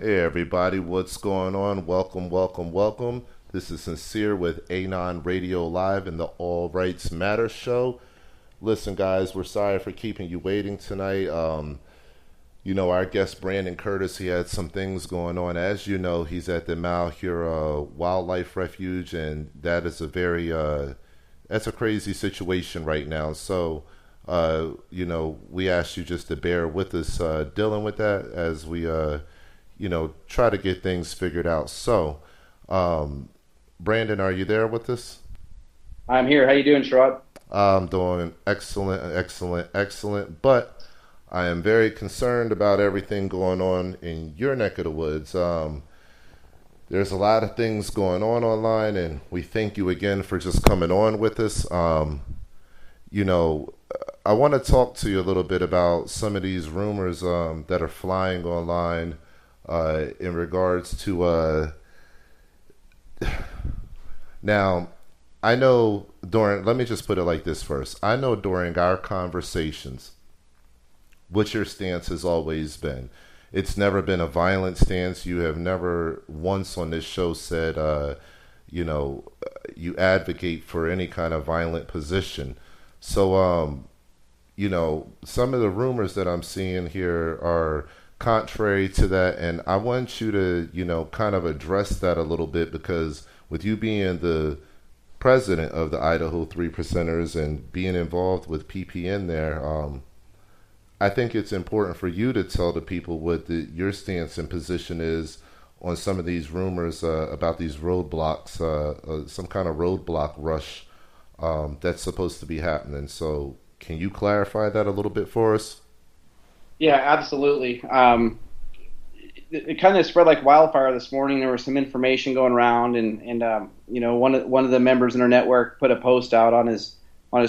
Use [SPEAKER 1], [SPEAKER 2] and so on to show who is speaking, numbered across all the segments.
[SPEAKER 1] Hey everybody, what's going on? Welcome, welcome, welcome. This is Sincere with Anon Radio Live and the All Rights Matter show. Listen, guys, we're sorry for keeping you waiting tonight. Our guest Brandon Curtis, he had some things going on. As you know, he's at the Malheur Wildlife Refuge, and that is that's a crazy situation right now. So, we ask you just to bear with us dealing with that as we try to get things figured out. So, Brandon, are you there with us?
[SPEAKER 2] I'm here. How you doing, Sherrod?
[SPEAKER 1] I'm doing excellent, excellent, excellent. But I am very concerned about everything going on in your neck of the woods. There's a lot of things going on online, and we thank you again for just coming on with us. You know, I want to talk to you a little bit about some of these rumors that are flying online in regards to now. I know let me just put it like this first. I know during our conversations, what your stance has always been. It's never been a violent stance. You have never once on this show said, you advocate for any kind of violent position. So, some of the rumors that I'm seeing here are contrary to that, and I want you to, kind of address that a little bit because with you being the president of the Idaho Three Percenters and being involved with PPN there, I think it's important for you to tell the people what your stance and position is on some of these rumors about these roadblocks, some kind of roadblock rush that's supposed to be happening. So, can you clarify that a little bit for us?
[SPEAKER 2] Yeah, absolutely. It kind of spread like wildfire this morning. There was some information going around, and one of the members in our network put a post out on his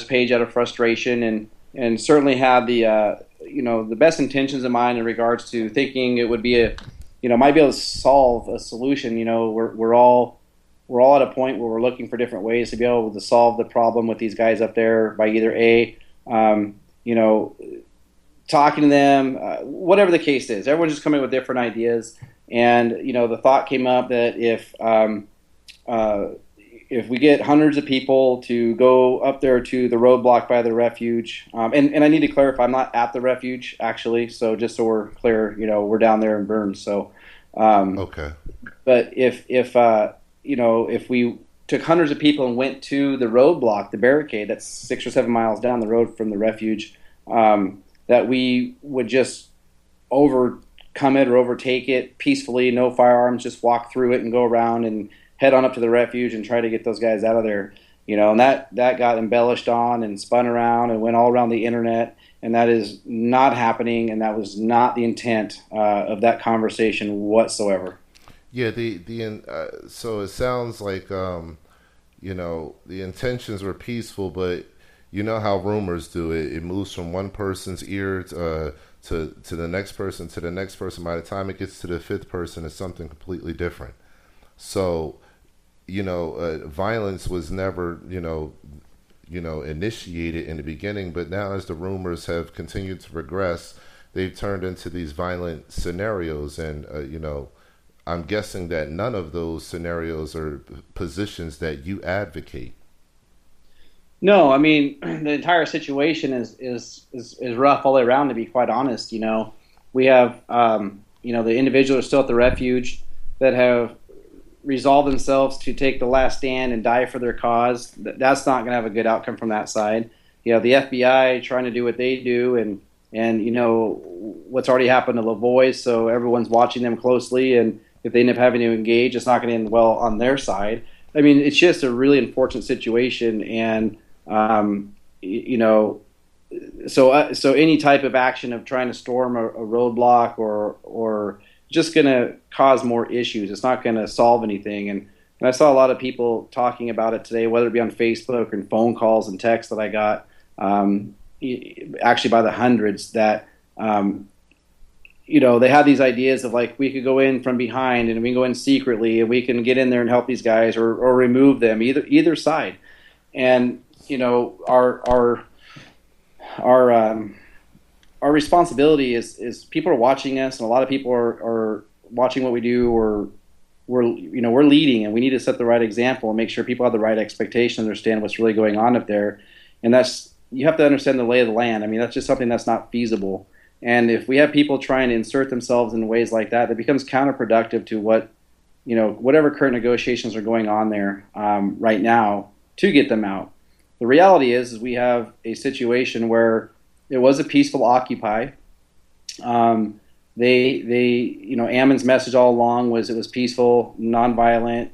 [SPEAKER 2] page out of frustration, and certainly had the best intentions in mind in regards to thinking it would be might be able to solve a solution. We're all at a point where we're looking for different ways to be able to solve the problem with these guys up there by either um, you know, talking to them, whatever the case is. Everyone's just coming with different ideas, and the thought came up that if we get hundreds of people to go up there to the roadblock by the refuge, and I need to clarify, I'm not at the refuge actually, so just so we're clear, we're down there in Burns. So,
[SPEAKER 1] Okay.
[SPEAKER 2] but if we took hundreds of people and went to the roadblock, the barricade that's 6 or 7 miles down the road from the refuge, that we would just overcome it or overtake it peacefully, no firearms, just walk through it and go around and head on up to the refuge and try to get those guys out of there. And that got embellished on and spun around and went all around the internet, and that is not happening, and that was not the intent of that conversation whatsoever.
[SPEAKER 1] Yeah. So it sounds like the intentions were peaceful, but you know how rumors do it. It moves from one person's ear to the next person to the next person. By the time it gets to the fifth person, it's something completely different. So, violence was never, initiated in the beginning, but now as the rumors have continued to progress, they've turned into these violent scenarios, and I'm guessing that none of those scenarios are positions that you advocate.
[SPEAKER 2] No, I mean the entire situation is rough all the way around. To be quite honest, we have the individuals are still at the refuge that have resolved themselves to take the last stand and die for their cause. That's not going to have a good outcome from that side. The FBI trying to do what they do, and what's already happened to Lavoie, so everyone's watching them closely, and if they end up having to engage, it's not going to end well on their side. I mean, it's just a really unfortunate situation, and so any type of action of trying to storm a roadblock or just going to cause more issues. It's not going to solve anything. And I saw a lot of people talking about it today, whether it be on Facebook and phone calls and texts that I got, actually by the hundreds, that they had these ideas of like we could go in from behind and we can go in secretly and we can get in there and help these guys or remove them, either side. And our responsibility is people are watching us, and a lot of people are watching what we do, or we're leading, and we need to set the right example and make sure people have the right expectation, understand what's really going on up there. And you have to understand the lay of the land. I mean, that's just something that's not feasible. And if we have people trying to insert themselves in ways like that, it becomes counterproductive to whatever current negotiations are going on there right now to get them out. The reality is we have a situation where it was a peaceful Occupy. Ammon's message all along was it was peaceful, nonviolent.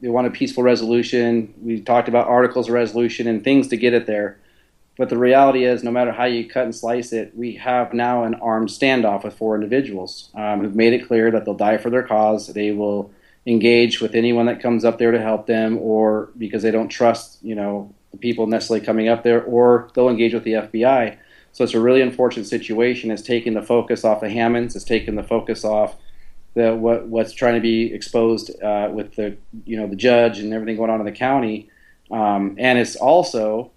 [SPEAKER 2] They want a peaceful resolution. We talked about articles of resolution and things to get it there. But the reality is, no matter how you cut and slice it, we have now an armed standoff with 4 individuals who've made it clear that they'll die for their cause. They will engage with anyone that comes up there to help them, or because they don't trust, the people necessarily coming up there, or they'll engage with the FBI. So it's a really unfortunate situation. It's taking the focus off of Hammonds. It's taking the focus off what's trying to be exposed with the judge and everything going on in the county, and it's also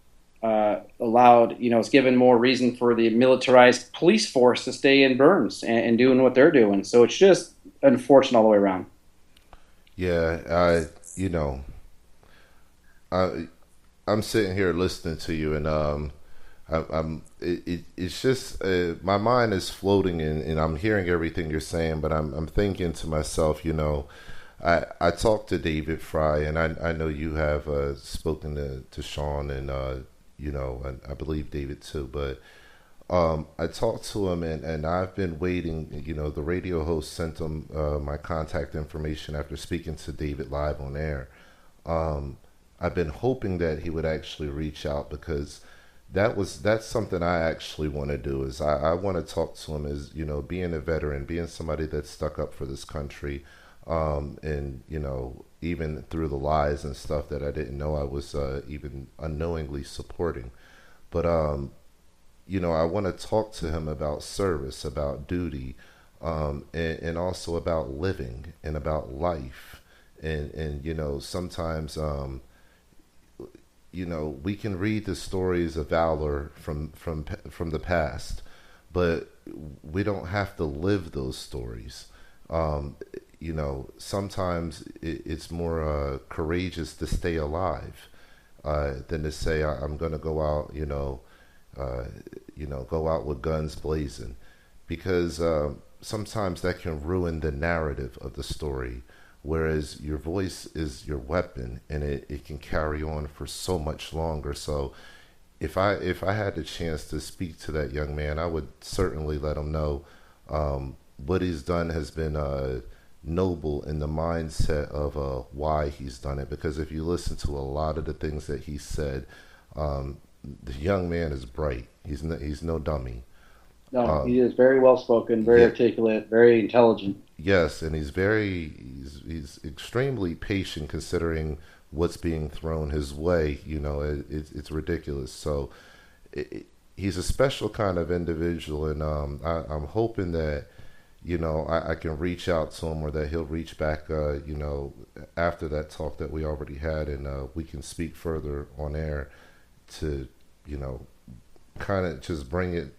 [SPEAKER 2] allowed, it's given more reason for the militarized police force to stay in Burns and doing what they're doing. So it's just unfortunate all the way around.
[SPEAKER 1] Yeah, I'm sitting here listening to you, and it's just my mind is floating, and I'm hearing everything you're saying, but I'm thinking to myself, I talked to David Fry, and I know you have spoken to Sean, and I believe David too, but I talked to him, and I've been waiting. The radio host sent him my contact information after speaking to David live on air. I've been hoping that he would actually reach out, because that's something I actually want to do. Is I want to talk to him as, being a veteran, being somebody that's stuck up for this country, and even through the lies and stuff that I didn't know I was even unknowingly supporting. But I want to talk to him about service, about duty, and also about living and about life, and sometimes we can read the stories of valor from the past, but we don't have to live those stories. Sometimes it's more courageous to stay alive than to say I'm going to go out, go out with guns blazing, because sometimes that can ruin the narrative of the story. Whereas your voice is your weapon, and it can carry on for so much longer. So if I had the chance to speak to that young man, I would certainly let him know what he's done has been noble in the mindset of why he's done it. Because if you listen to a lot of the things that he said, the young man is bright. He's no dummy.
[SPEAKER 2] No, he is very well spoken, very articulate, very intelligent.
[SPEAKER 1] Yes, and he's extremely patient, considering what's being thrown his way. It's ridiculous. So he's a special kind of individual, and I'm hoping that I can reach out to him, or that he'll reach back after that talk that we already had, and we can speak further on air to kind of just bring it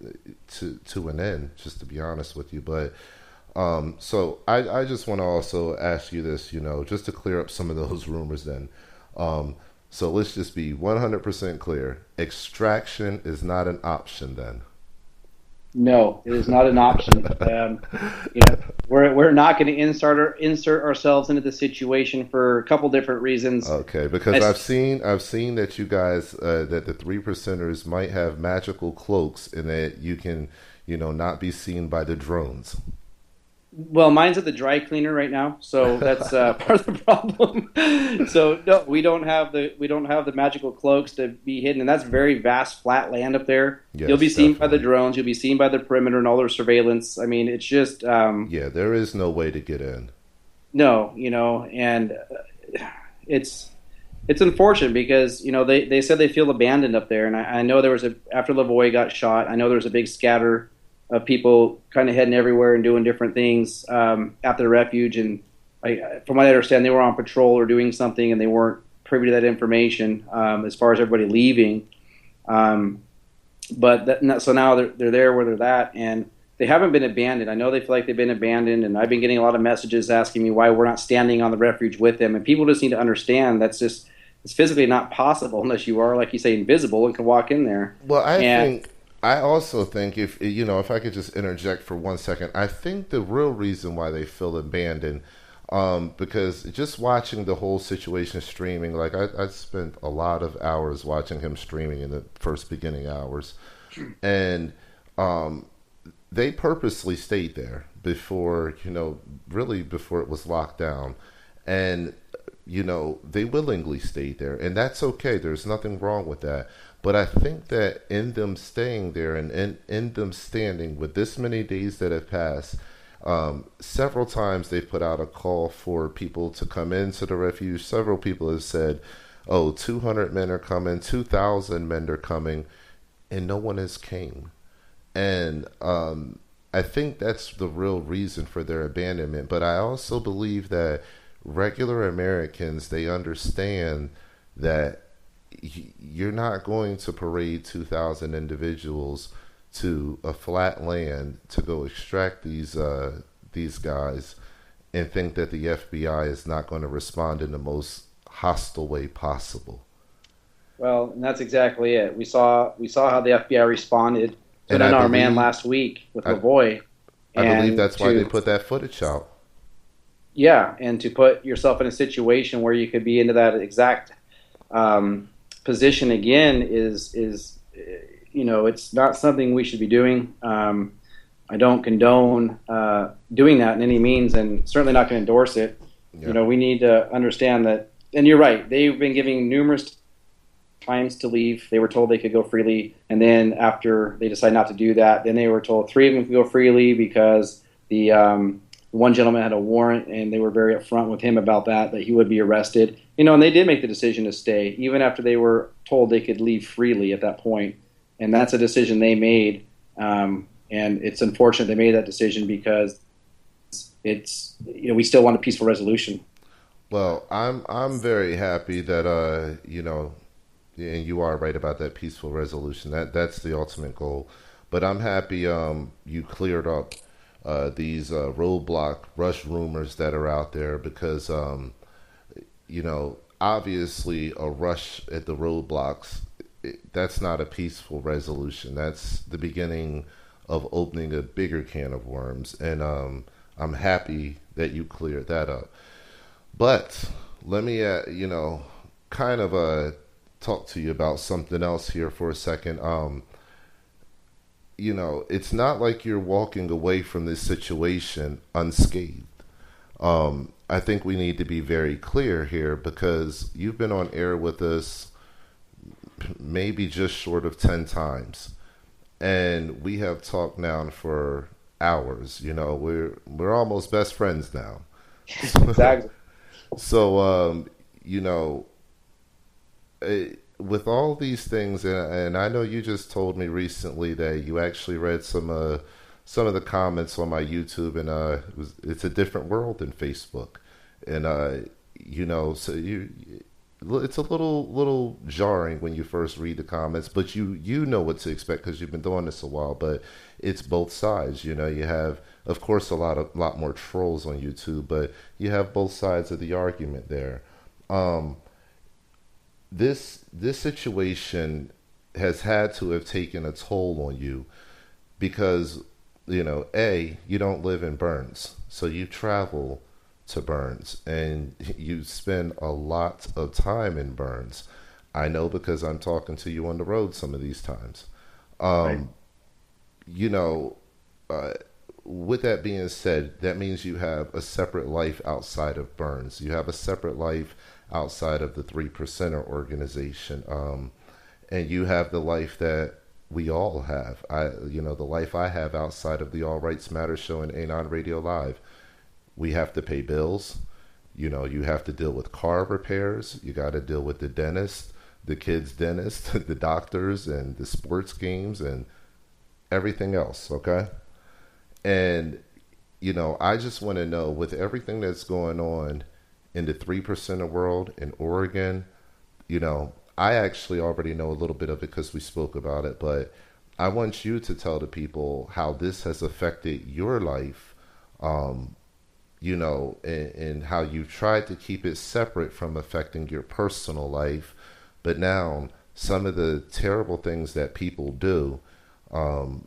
[SPEAKER 1] to an end, just to be honest with you. But so I just want to also ask you this, just to clear up some of those rumors then. So let's just be 100% clear. Extraction is not an option then.
[SPEAKER 2] No, it is not an option. We're not going to insert ourselves into the situation for a couple different reasons.
[SPEAKER 1] Okay, because I've seen that you guys that the 3%ers might have magical cloaks, and that you can not be seen by the drones.
[SPEAKER 2] Well, mine's at the dry cleaner right now, so that's part of the problem. So no, we don't have the magical cloaks to be hidden, and that's very vast, flat land up there.
[SPEAKER 1] Yes,
[SPEAKER 2] you'll be seen
[SPEAKER 1] definitely.
[SPEAKER 2] by the drones. You'll be seen by the perimeter and all their surveillance. I mean, it's just
[SPEAKER 1] there is no way to get in.
[SPEAKER 2] No, and it's unfortunate because they said they feel abandoned up there, and I know there was after Lavoie got shot. I know there was a big scatter of people kind of heading everywhere and doing different things at the refuge. And from what I understand, they were on patrol or doing something, and they weren't privy to that information as far as everybody leaving. So now they're there where they're at, and they haven't been abandoned. I know they feel like they've been abandoned, and I've been getting a lot of messages asking me why we're not standing on the refuge with them. And people just need to understand that's just it's physically not possible unless you are, like you say, invisible and can walk in there.
[SPEAKER 1] Well,
[SPEAKER 2] And
[SPEAKER 1] I also think if if I could just interject for 1 second, I think the real reason why they feel abandoned, because just watching the whole situation streaming, like I spent a lot of hours watching him streaming in the first beginning hours, and um, they purposely stayed there before, really before it was locked down. And, they willingly stayed there. And that's okay. There's nothing wrong with that. But I think that in them staying there and in them standing with this many days that have passed, several times they've put out a call for people to come into the refuge. Several people have said, oh, 200 men are coming, 2,000 men are coming, and no one has came. And I think that's the real reason for their abandonment. But I also believe that regular Americans, they understand that you're not going to parade 2,000 individuals to a flat land to go extract these guys and think that the FBI is not going to respond in the most hostile way possible.
[SPEAKER 2] well, and that's exactly it. We saw how the FBI responded to
[SPEAKER 1] And
[SPEAKER 2] an unarmed man last week with Lavoy,
[SPEAKER 1] I believe
[SPEAKER 2] and
[SPEAKER 1] that's why they put that footage out.
[SPEAKER 2] yeah, and to put yourself in a situation where you could be into that exact position again is it's not something we should be doing. I don't condone doing that in any means, and certainly not going to endorse it.
[SPEAKER 1] Yeah.
[SPEAKER 2] We need to understand that. And you're right; they've been giving numerous times to leave. They were told they could go freely, and then after they decided not to do that, then they were told 3 of them could go freely because the one gentleman had a warrant, and they were very upfront with him about that he would be arrested. And they did make the decision to stay, even after they were told they could leave freely at that point. And that's a decision they made. And it's unfortunate they made that decision because it's we still want a peaceful resolution.
[SPEAKER 1] Well, I'm very happy that and you are right about that peaceful resolution. That's the ultimate goal. But I'm happy you cleared up these roadblock rush rumors that are out there because obviously a rush at the roadblocks, that's not a peaceful resolution. That's the beginning of opening a bigger can of worms, and I'm happy that you cleared that up. But let me, kind of talk to you about something else here for a second. It's not like you're walking away from this situation unscathed. I think we need to be very clear here because you've been on air with us maybe just short of 10 times. And we have talked now for hours. We're almost best friends now.
[SPEAKER 2] Exactly.
[SPEAKER 1] So, with all these things, and I know you just told me recently that you actually read some of the comments on my YouTube, and it's a different world than Facebook, and so it's a little jarring when you first read the comments, but you know what to expect because you've been doing this a while. But it's both sides. You have, of course, a lot more trolls on YouTube, but you have both sides of the argument there. This situation has had to have taken a toll on you because you don't live in Burns, so you travel to Burns and you spend a lot of time in Burns. I know because I'm talking to you on the road some of these times.
[SPEAKER 2] Right.
[SPEAKER 1] you know, with that being said, that means you have a separate life outside of Burns. You have a separate life outside of the Three Percenter organization, and you have the life that we all have. The life I have outside of the All Rights Matter show and Anon Radio Live. We have to pay bills. You have to deal with car repairs. You got to deal with the dentist, the kids' dentist, the doctors, and the sports games, and everything else. Okay. And, I just want to know, with everything that's going on in the 3% world in Oregon, I actually already know a little bit of it because we spoke about it, but I want you to tell the people how this has affected your life, um, and how you've tried to keep it separate from affecting your personal life. But now, some of the terrible things that people do um,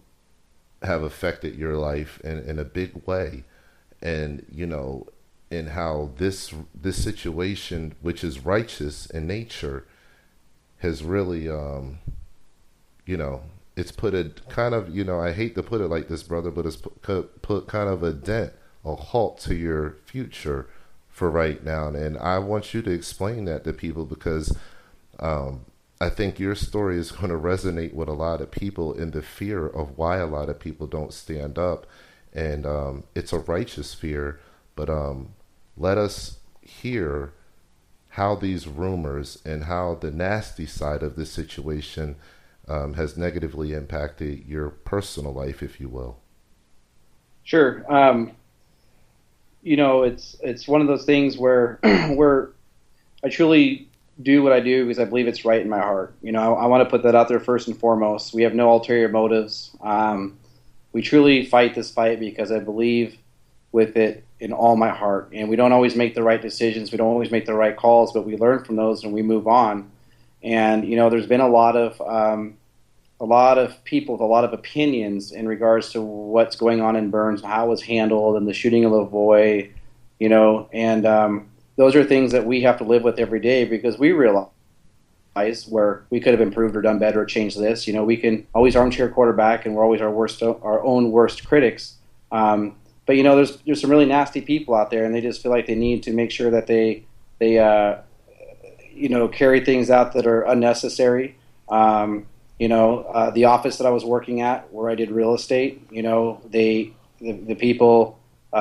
[SPEAKER 1] have affected your life in a big way. And, and how this situation, which is righteous in nature, has really, you know, it's put a kind of, I hate to put it like this, brother, but it's put kind of a dent, a halt to your future for right now. And I want you to explain that to people because I think your story is going to resonate with a lot of people in the fear of why a lot of people don't stand up. And it's a righteous fear, but let us hear how these rumors and how the nasty side of this situation has negatively impacted your personal life, if you will.
[SPEAKER 2] Sure. It's one of those things where where I truly do what I do because I believe it's right in my heart. I want to put that out there first and foremost. We have no ulterior motives. We truly fight this fight because I believe with it in all my heart. And we don't always make the right decisions. We don't always make the right calls, but we learn from those and we move on. And there's been a lot of people with a lot of opinions in regards to what's going on in Burns, how it was handled, and the shooting of Lavoie. And those are things that we have to live with every day because we realize where we could have improved or done better or changed this. We can always armchair quarterback, and we're always our own worst critics. But there's some really nasty people out there, and they just feel like they need to make sure that they carry things out that are unnecessary. The office that I was working at, where I did real estate, the people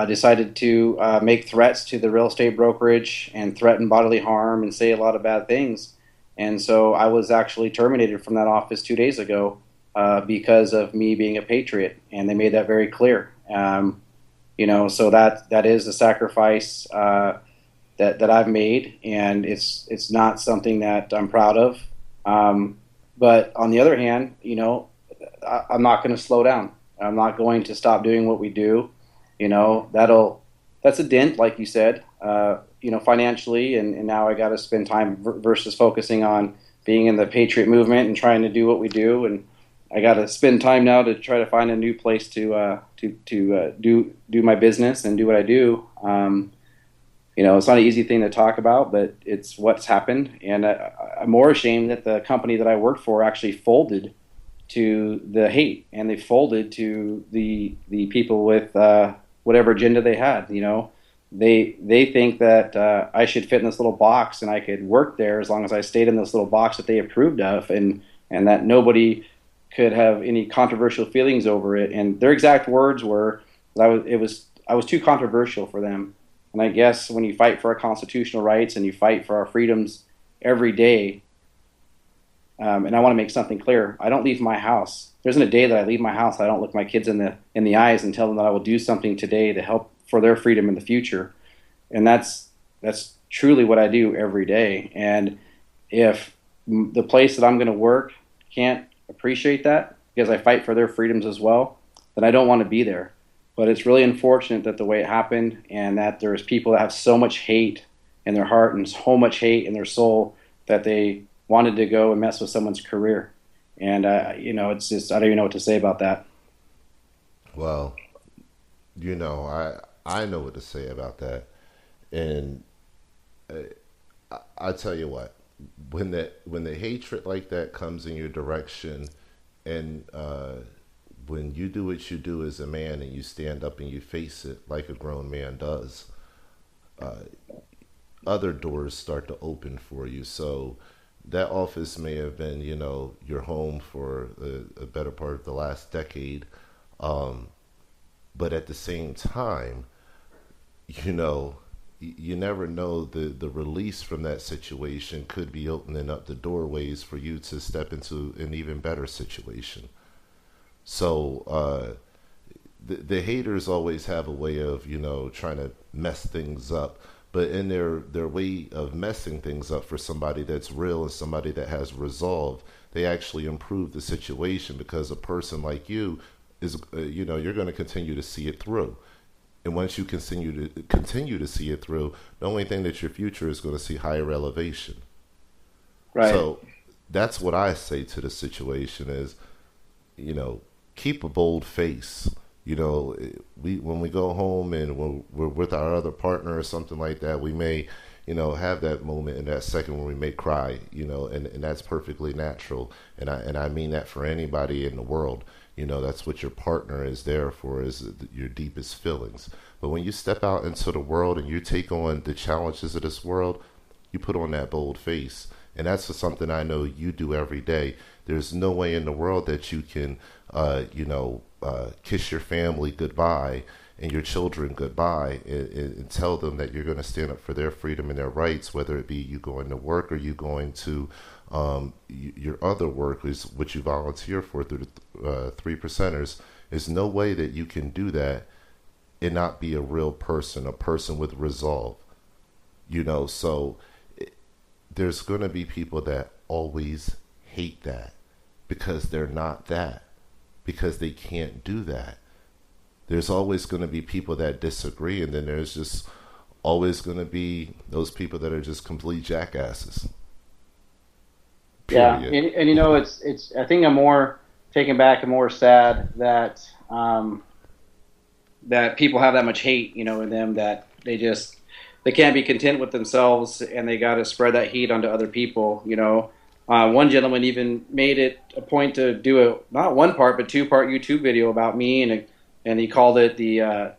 [SPEAKER 2] decided to make threats to the real estate brokerage and threaten bodily harm and say a lot of bad things. And so I was actually terminated from that office 2 days ago because of me being a patriot, and they made that very clear. So that is the sacrifice that I've made, and it's not something that I'm proud of. But on the other hand, I'm not going to slow down. I'm not going to stop doing what we do. That's a dent, like you said, financially, and now I got to spend time versus focusing on being in the patriot movement and trying to do what we do. And I got to spend time now to try to find a new place to do my business and do what I do. It's not an easy thing to talk about, but it's what's happened. And I'm more ashamed that the company that I worked for actually folded to the hate, and they folded to the people with whatever agenda they had. They think that I should fit in this little box and I could work there as long as I stayed in this little box that they approved of, and that nobody could have any controversial feelings over it. And their exact words were that I was too controversial for them. And I guess when you fight for our constitutional rights and you fight for our freedoms every day, and I want to make something clear, I don't leave my house. There isn't a day that I leave my house I don't look my kids in the eyes and tell them that I will do something today to help for their freedom in the future. And that's truly what I do every day. And if the place that I'm going to work can't appreciate that because I fight for their freedoms as well, then I don't want to be there. But it's really unfortunate that the way it happened, and that there's people that have so much hate in their heart and so much hate in their soul that they wanted to go and mess with someone's career. And, it's just, I don't even know what to say about that.
[SPEAKER 1] Well, I know what to say about that. And I tell you what, when the hatred like that comes in your direction, and when you do what you do as a man and you stand up and you face it like a grown man does, other doors start to open for you. So that office may have been, your home for a better part of the last decade. But at the same time, you never know, the release from that situation could be opening up the doorways for you to step into an even better situation. So the haters always have a way of, trying to mess things up. But in their way of messing things up for somebody that's real and somebody that has resolve, they actually improve the situation, because a person like you is, you're going to continue to see it through. And once you continue to see it through, the only thing that your future is going to see higher elevation.
[SPEAKER 2] Right.
[SPEAKER 1] So that's what I say to the situation is, keep a bold face. We when we go home and when we're with our other partner or something like that, we may, have that moment in that second when we may cry, and that's perfectly natural. And I mean that for anybody in the world. That's what your partner is there for, is your deepest feelings. But when you step out into the world and you take on the challenges of this world, you put on that bold face. And that's just something I know you do every day. There's no way in the world that you can, kiss your family goodbye and your children goodbye, and tell them that you're going to stand up for their freedom and their rights, whether it be you going to work or you going to your other work, which you volunteer for through the 3%ers. There's no way that you can do that and not be a real person, a person with resolve. So there's going to be people that always hate that because they're not that, because they can't do that. There's always going to be people that disagree, and then there's just always going to be those people that are just complete jackasses.
[SPEAKER 2] Period. Yeah, and it's. I think I'm more taken back and more sad that that people have that much hate, in them, that they can't be content with themselves, and they got to spread that heat onto other people. One gentleman even made it a point to do a not one part but 2-part YouTube video about me, and he called it the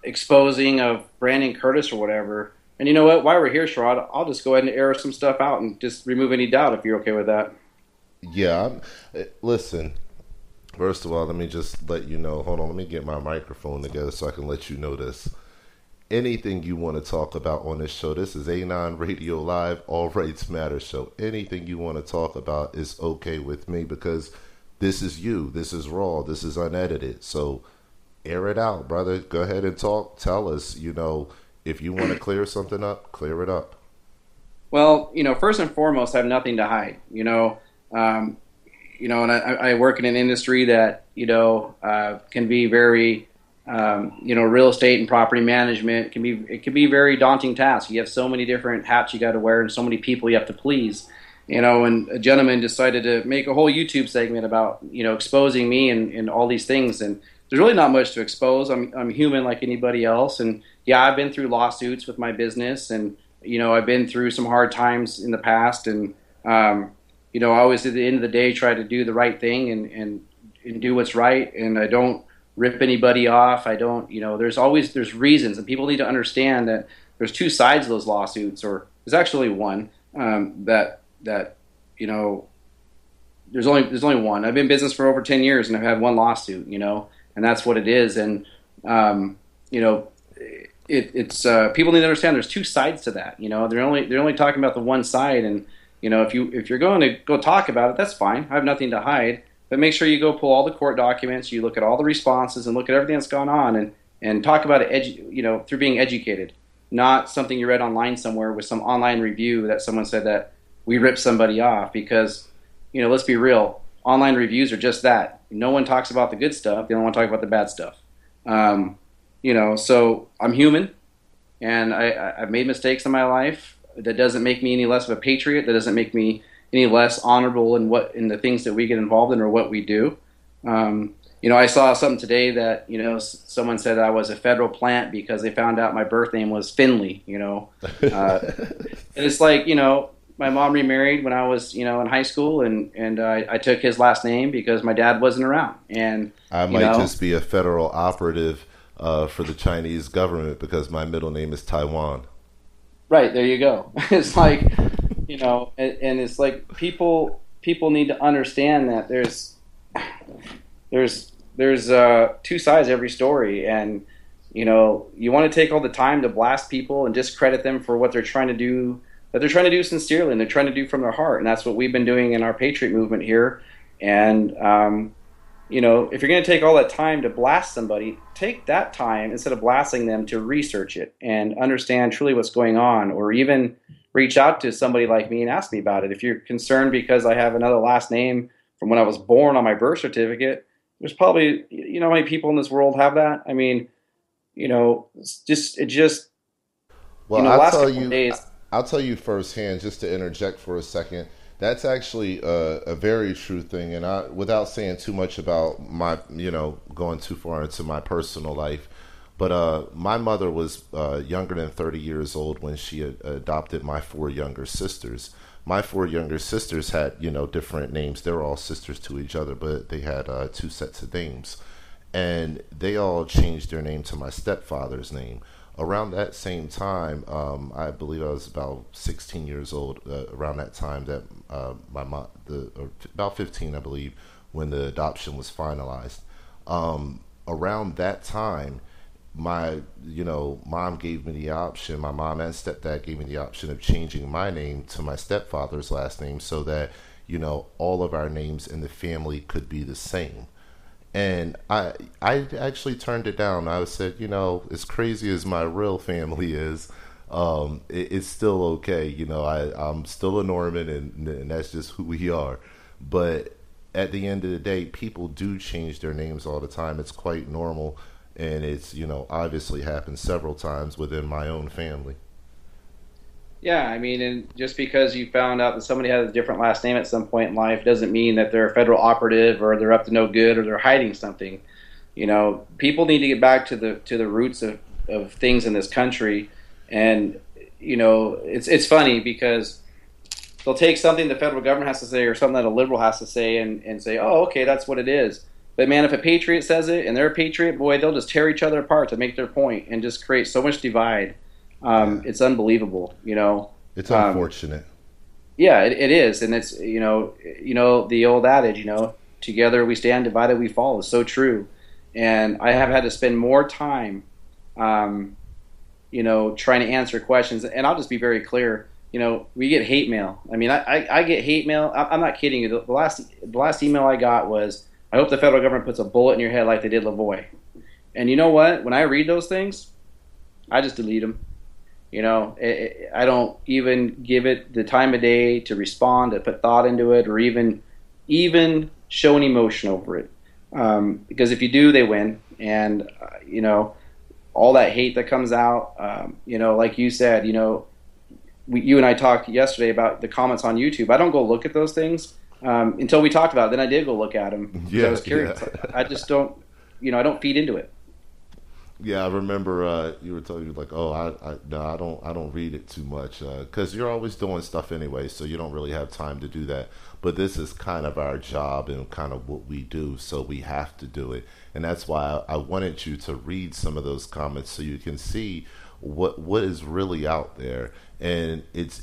[SPEAKER 2] exposing of Brandon Curtis or whatever. And you know what? While we're here, Sherrod, I'll just go ahead and air some stuff out and just remove any doubt if you're okay with that.
[SPEAKER 1] Yeah. Listen, first of all, let me just let you know. Hold on, let me get my microphone together so I can let you know this. Anything you want to talk about on this show, this is Anon Radio Live, All Rights Matter show. Anything you want to talk about is okay with me, because this is you. This is raw. This is unedited. So air it out, brother. Go ahead and talk. Tell us, if you want to clear something up, clear it up.
[SPEAKER 2] Well, first and foremost, I have nothing to hide. And I work in an industry that can be very, real estate and property management can be a very daunting task. You have so many different hats you got to wear and so many people you have to please. And a gentleman decided to make a whole YouTube segment about exposing me and all these things, and there's really not much to expose. I'm human like anybody else, and yeah, I've been through lawsuits with my business, and I've been through some hard times in the past, and I always at the end of the day try to do the right thing and do what's right, and I don't rip anybody off. I don't, there's reasons, and people need to understand that there's two sides of those lawsuits, or there's actually one, that there's only one. I've been in business for over 10 years and I've had one lawsuit, and that's what it is. And, it's people need to understand there's two sides to that. They're only talking about the one side. And, if you're going to go talk about it, that's fine. I have nothing to hide, but make sure you go pull all the court documents, you look at all the responses and look at everything that's gone on, and talk about it, through being educated, not something you read online somewhere with some online review that someone said that we ripped somebody off. Because, let's be real, online reviews are just that. No one talks about the good stuff. They don't want to talk about the bad stuff. So I'm human, and I've made mistakes in my life. That doesn't make me any less of a patriot. That doesn't make me any less honorable in the things that we get involved in or what we do. I saw something today that, someone said I was a federal plant because they found out my birth name was Finley, and it's like, my mom remarried when I was, in high school, and I took his last name because my dad wasn't around. And
[SPEAKER 1] I might just be a federal operative for the Chinese government because my middle name is Taiwan. Right,
[SPEAKER 2] there you go. It's like, and it's like people need to understand that there's two sides to every story, and you want to take all the time to blast people and discredit them for what they're trying to do, that they're trying to do sincerely and they're trying to do from their heart. And that's what we've been doing in our Patriot movement here. And if you're going to take all that time to blast somebody, take that time instead of blasting them to research it and understand truly what's going on, or even reach out to somebody like me and ask me about it. If you're concerned because I have another last name from when I was born on my birth certificate, there's probably, how many people in this world have that? I mean, it just,
[SPEAKER 1] Well,
[SPEAKER 2] the last couple of days.
[SPEAKER 1] I'll tell you firsthand, just to interject for a second. That's actually a very true thing, and without saying too much about my, going too far into my personal life, but my mother was younger than 30 years old when she adopted my four younger sisters. My four younger sisters had, different names. They were all sisters to each other, but they had two sets of names, and they all changed their name to my stepfather's name. Around that same time, I believe I was about 16 years old. Around that time, that my mom, or about 15, I believe, when the adoption was finalized. Around that time, my mom gave me the option. My mom and stepdad gave me the option of changing my name to my stepfather's last name, so that all of our names in the family could be the same. And I actually turned it down. I said, as crazy as my real family is, it's still okay. I'm still a Norman, and that's just who we are. But at the end of the day, people do change their names all the time. It's quite normal, and it's obviously happened several times within my own family.
[SPEAKER 2] Yeah, I mean, and just because you found out that somebody has a different last name at some point in life doesn't mean that they're a federal operative or they're up to no good or they're hiding something. People need to get back to the roots of things in this country, and it's funny because they'll take something the federal government has to say or something that a liberal has to say and say, oh, okay, that's what it is. But man, if a patriot says it and they're a patriot, boy, they'll just tear each other apart to make their point and just create so much divide. It's unbelievable,
[SPEAKER 1] It's unfortunate.
[SPEAKER 2] Yeah, it is, and it's the old adage, together we stand, divided we fall, is so true. And I have had to spend more time, trying to answer questions. And I'll just be very clear. We get hate mail. I mean, I get hate mail. I'm not kidding you. The last email I got was, I hope the federal government puts a bullet in your head like they did Lavoie. And you know what? When I read those things, I just delete them. I don't even give it the time of day to respond, to put thought into it, or even show an emotion over it. Because if you do, they win. And, all that hate that comes out, like you said, you and I talked yesterday about the comments on YouTube. I don't go look at those things until we talked about it. Then I did go look at them.
[SPEAKER 1] Yeah,
[SPEAKER 2] I was curious. Yeah. I just don't, I don't feed into it.
[SPEAKER 1] Yeah, I remember you were telling me like, oh, I don't read it too much because you're always doing stuff anyway, so you don't really have time to do that. But this is kind of our job and kind of what we do, so we have to do it, and that's why I wanted you to read some of those comments so you can see what is really out there. And it's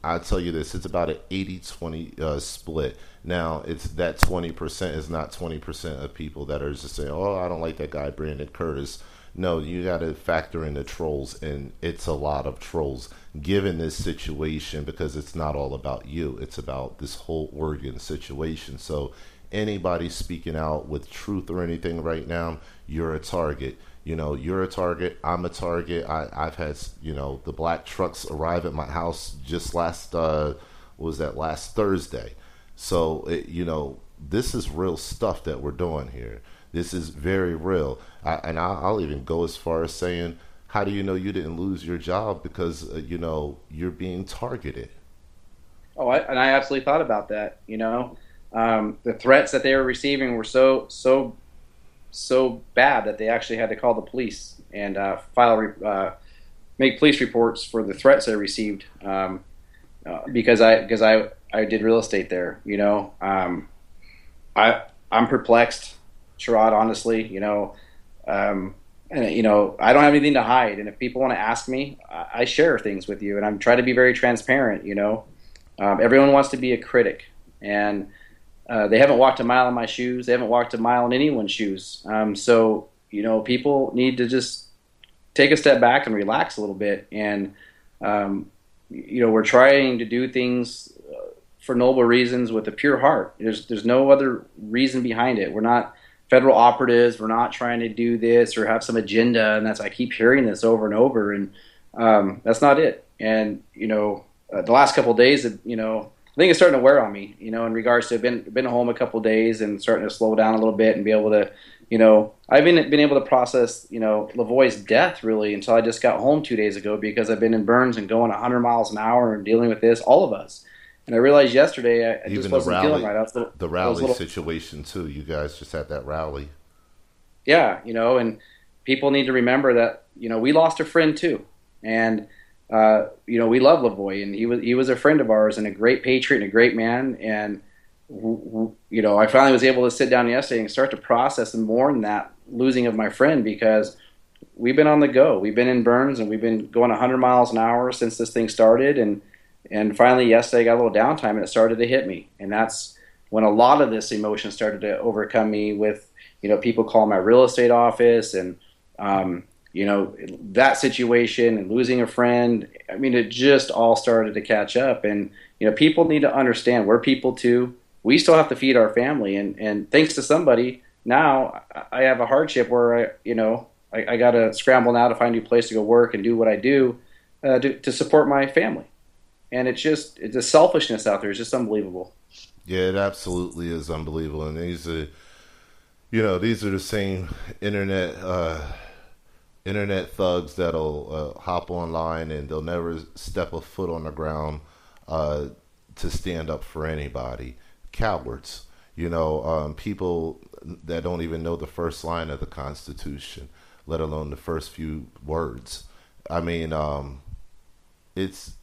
[SPEAKER 1] I'll tell you this, it's about an 80-20 split. Now, it's that 20% is not 20% of people that are just saying, oh, I don't like that guy, Brandon Curtis. No, you got to factor in the trolls, and it's a lot of trolls given this situation, because it's not all about you. It's about this whole Oregon situation. So anybody speaking out with truth or anything right now, you're a target. You're a target. I'm a target. I've had, the black trucks arrive at my house just last Thursday. So, this is real stuff that we're doing here. This is very real. I'll even go as far as saying, how do you know you didn't lose your job because, you're being targeted?
[SPEAKER 2] Oh, I absolutely thought about that. The threats that they were receiving were so bad that they actually had to call the police and make police reports for the threats they received because I did real estate there. I'm perplexed, Sherrod, honestly. And I don't have anything to hide, and if people want to ask me, I share things with you, and I'm trying to be very transparent. Everyone wants to be a critic, and they haven't walked a mile in my shoes. They haven't walked a mile in anyone's shoes. So people need to just take a step back and relax a little bit. And we're trying to do things for noble reasons with a pure heart. There's no other reason behind it. We're not federal operatives. We're not trying to do this or have some agenda. And I keep hearing this over and over. And that's not it. And the last couple of days, I think it's starting to wear on me, in regards to been home a couple of days and starting to slow down a little bit and be able to, I've been able to process, Lavoie's death really until I just got home 2 days ago because I've been in Burns and going 100 miles an hour and dealing with this, all of us. And I realized yesterday I just
[SPEAKER 1] Even the
[SPEAKER 2] wasn't feeling
[SPEAKER 1] rally,
[SPEAKER 2] right.
[SPEAKER 1] the
[SPEAKER 2] I was a
[SPEAKER 1] rally
[SPEAKER 2] little,
[SPEAKER 1] situation too. You guys just had that rally.
[SPEAKER 2] yeah, and people need to remember that, we lost a friend too. And we love Lavoie, and he was a friend of ours and a great patriot and a great man. And I finally was able to sit down yesterday and start to process and mourn that losing of my friend because we've been on the go. We've been in Burns and we've been going 100 miles an hour since this thing started. And finally yesterday I got a little downtime and it started to hit me. And that's when a lot of this emotion started to overcome me with, people calling my real estate office and, that situation and losing a friend. I mean, it just all started to catch up. And, people need to understand we're people too. We still have to feed our family. And thanks to somebody, now I have a hardship where I got to scramble now to find a new place to go work and do what I do to support my family. And it's the selfishness out there is just unbelievable.
[SPEAKER 1] Yeah, it absolutely is unbelievable. And these are the same internet thugs that'll hop online and they'll never step a foot on the ground to stand up for anybody. Cowards, people that don't even know the first line of the Constitution, let alone the first few words. I mean, it's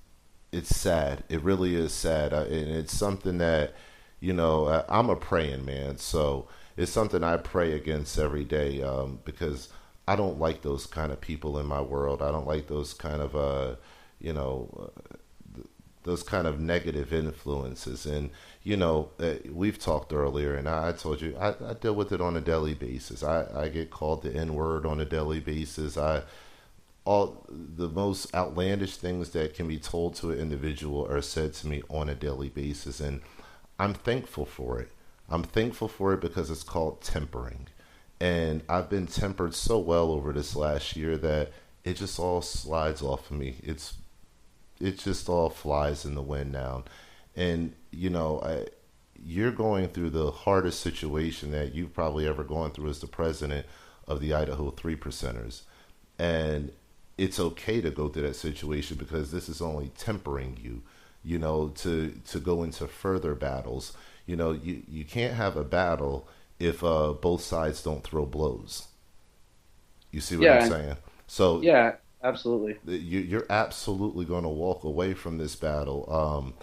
[SPEAKER 1] sad. It really is sad, and it's something that I'm a praying man, so it's something I pray against every day because I don't like those kind of people in my world. I don't like those kind of those kind of negative influences. And we've talked earlier, and I told you I deal with it on a daily basis. I get called the N word on a daily basis. All the most outlandish things that can be told to an individual are said to me on a daily basis, and I'm thankful for it. I'm thankful for it because it's called tempering. And I've been tempered so well over this last year that it just all slides off of me. It just all flies in the wind now. And, you're going through the hardest situation that you've probably ever gone through as the president of the Idaho Three Percenters. And it's okay to go through that situation because this is only tempering you, to go into further battles. You can't have a battle if both sides don't throw blows. You see what I'm saying? So
[SPEAKER 2] yeah, absolutely.
[SPEAKER 1] You're absolutely going to walk away from this battle,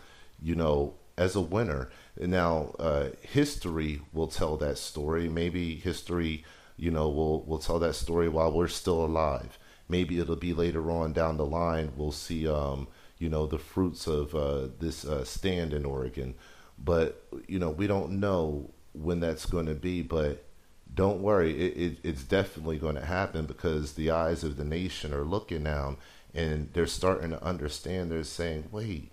[SPEAKER 1] as a winner. Now, history will tell that story. Maybe history, will tell that story while we're still alive. Maybe it'll be later on down the line. We'll see, the fruits of this stand in Oregon. But, we don't know when that's going to be. But don't worry, it's definitely going to happen because the eyes of the nation are looking now and they're starting to understand. They're saying, wait,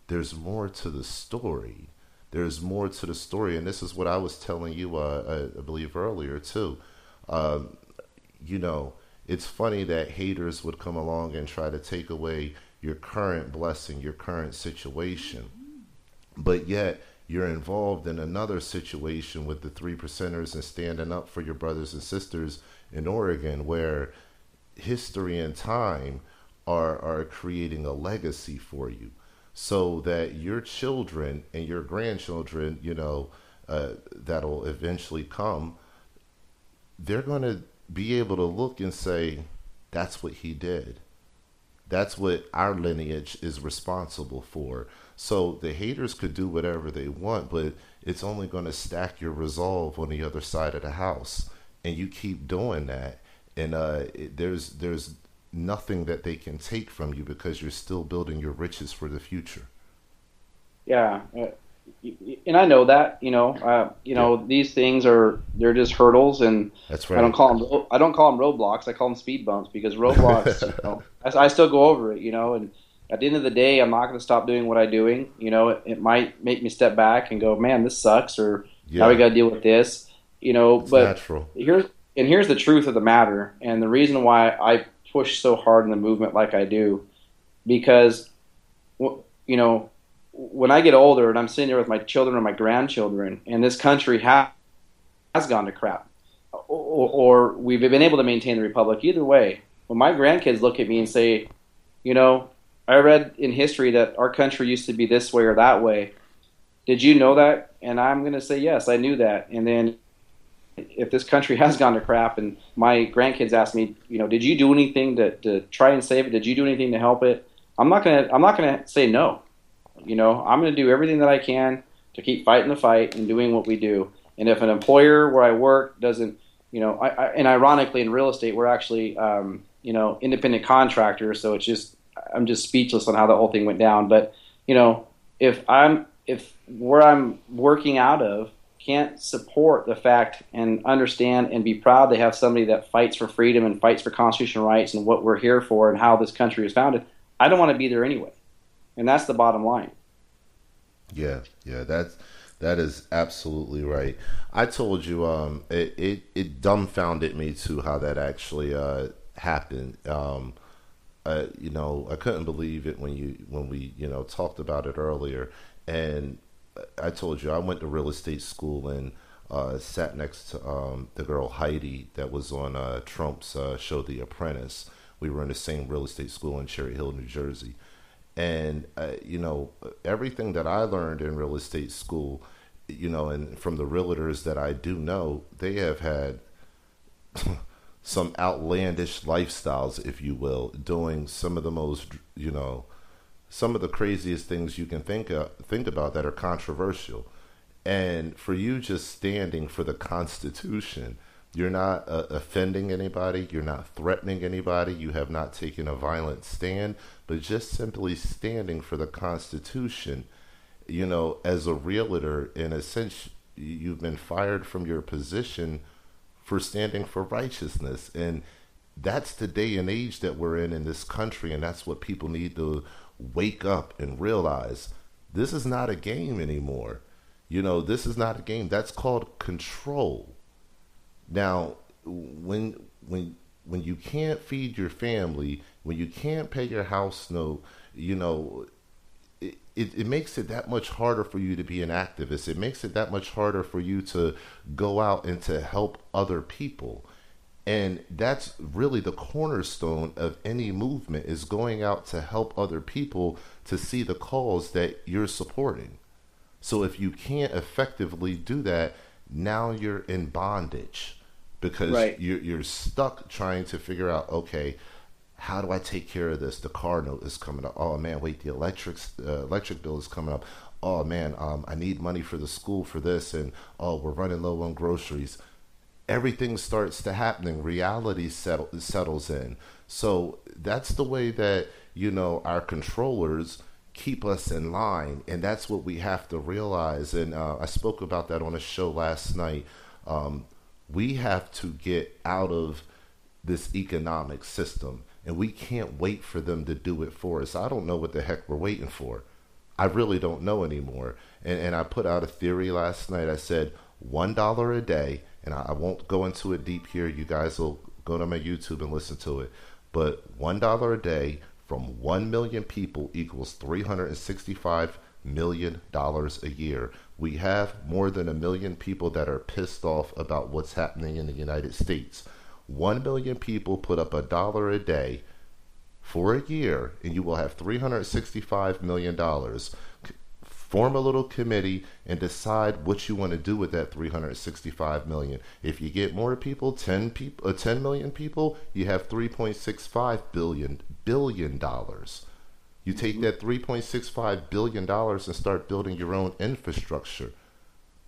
[SPEAKER 1] there's more to the story. There's more to the story. And this is what I was telling you, I believe earlier too. It's funny that haters would come along and try to take away your current blessing, your current situation. But yet you're involved in another situation with the Three Percenters and standing up for your brothers and sisters in Oregon where history and time are creating a legacy for you so that your children and your grandchildren, that'll eventually come, they're going to be able to look and say, that's what he did. That's what our lineage is responsible for. So the haters could do whatever they want, but it's only going to stack your resolve on the other side of the house. And you keep doing that. And there's nothing that they can take from you because you're still building your riches for the future.
[SPEAKER 2] Yeah. And I know that, these things they're just hurdles, and
[SPEAKER 1] that's right.
[SPEAKER 2] I don't call them roadblocks. I call them speed bumps because roadblocks, I still go over it, and at the end of the day, I'm not going to stop doing what I'm doing. It might make me step back and go, man, this sucks, or now we got to deal with this,
[SPEAKER 1] it's
[SPEAKER 2] but
[SPEAKER 1] natural.
[SPEAKER 2] Here's the truth of the matter. And the reason why I push so hard in the movement like I do, because you know, when I get older and I'm sitting there with my children or my grandchildren, and this country has gone to crap, or we've been able to maintain the republic, either way, when my grandkids look at me and say, you know, I read in history that our country used to be this way or that way. Did you know that? And I'm going to say, yes, I knew that. And then if this country has gone to crap and my grandkids ask me, you know, did you do anything to try and save it? Did you do anything to help it? I'm not going to say no. You know, I'm going to do everything that I can to keep fighting the fight and doing what we do. And if an employer where I work doesn't, you know, and ironically in real estate, we're actually, you know, independent contractors. So I'm just speechless on how the whole thing went down. But, you know, if where I'm working out of can't support the fact and understand and be proud to have somebody that fights for freedom and fights for constitutional rights and what we're here for and how this country was founded, I don't want to be there anyway. And that's the bottom line.
[SPEAKER 1] Yeah, that is absolutely right. I told you, it dumbfounded me to how that actually happened. You know, I couldn't believe it when we you know talked about it earlier, and I told you I went to real estate school and sat next to the girl Heidi that was on Trump's show The Apprentice. We were in the same real estate school in Cherry Hill, New Jersey. And, you know, everything that I learned in real estate school, you know, and from the realtors that I do know, they have had some outlandish lifestyles, if you will, doing some of the most, you know, some of the craziest things you can think about that are controversial. And for you just standing for the Constitution, you're not offending anybody. You're not threatening anybody. You have not taken a violent stand, but just simply standing for the Constitution. You know, as a realtor, in a sense, you've been fired from your position for standing for righteousness. And that's the day and age that we're in this country. And that's what people need to wake up and realize. This is not a game anymore. You know, this is not a game. That's called control. Now, when you can't feed your family, when you can't pay your house note, you know, it makes it that much harder for you to be an activist. It makes it that much harder for you to go out and to help other people. And that's really the cornerstone of any movement, is going out to help other people to see the cause that you're supporting. So if you can't effectively do that, now you're in bondage. Because
[SPEAKER 2] Right.
[SPEAKER 1] you're stuck trying to figure out, okay, how do I take care of this? The car note is coming up. Oh man, wait, the electric bill is coming up. Oh man, I need money for the school for this, and oh, we're running low on groceries. Everything starts to happening. Reality settles in. So that's the way that, you know, our controllers keep us in line, and that's what we have to realize. And I spoke about that on a show last night. We have to get out of this economic system, and we can't wait for them to do it for us. I don't know what the heck we're waiting for. I really don't know anymore. And I put out a theory last night. I said $1 a day, and I won't go into it deep here. You guys will go to my YouTube and listen to it. But $1 a day from 1 million people equals $365 million a year. We have more than 1 million people that are pissed off about what's happening in the United States. 1 million people put up $1 a day for a year, and you will have $365 million. Form a little committee and decide what you want to do with that $365 million. If you get more people, 10 million people, you have $3.65 billion dollars. You take that $3.65 billion and start building your own infrastructure.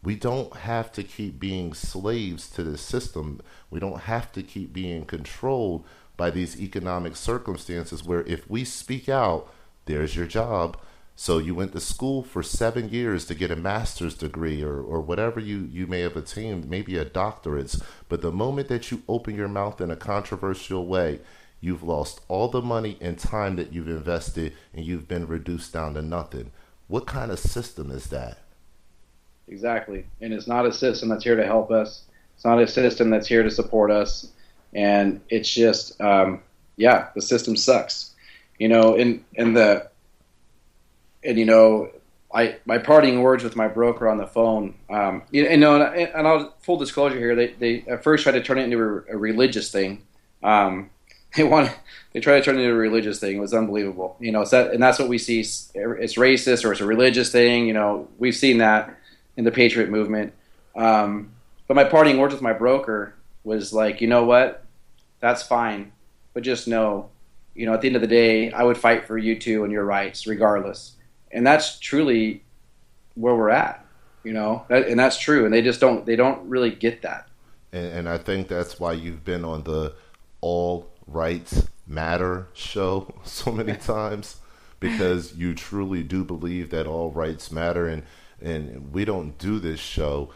[SPEAKER 1] We don't have to keep being slaves to the system. We don't have to keep being controlled by these economic circumstances where if we speak out, there's your job. So you went to school for 7 years to get a master's degree or whatever you may have attained, maybe a doctorate. But the moment that you open your mouth in a controversial way, you've lost all the money and time that you've invested, and you've been reduced down to nothing. What kind of system is that?
[SPEAKER 2] Exactly. And it's not a system that's here to help us. It's not a system that's here to support us. And it's just, the system sucks. You know, and and my parting words with my broker on the phone, and I'll full disclosure here, they at first tried to turn it into a religious thing. They want they try to turn it into a religious thing. It was unbelievable, and that's what we see. It's racist or it's a religious thing. We've seen that in the Patriot movement. But my parting words with my broker was like, you know what, that's fine, but just know, at the end of the day, I would fight for you too and your rights regardless. And that's truly where we're at, and that's true. And they don't really get that.
[SPEAKER 1] And I think that's why you've been on the All Rights Matter show so many times, because you truly do believe that all rights matter. And we don't do this show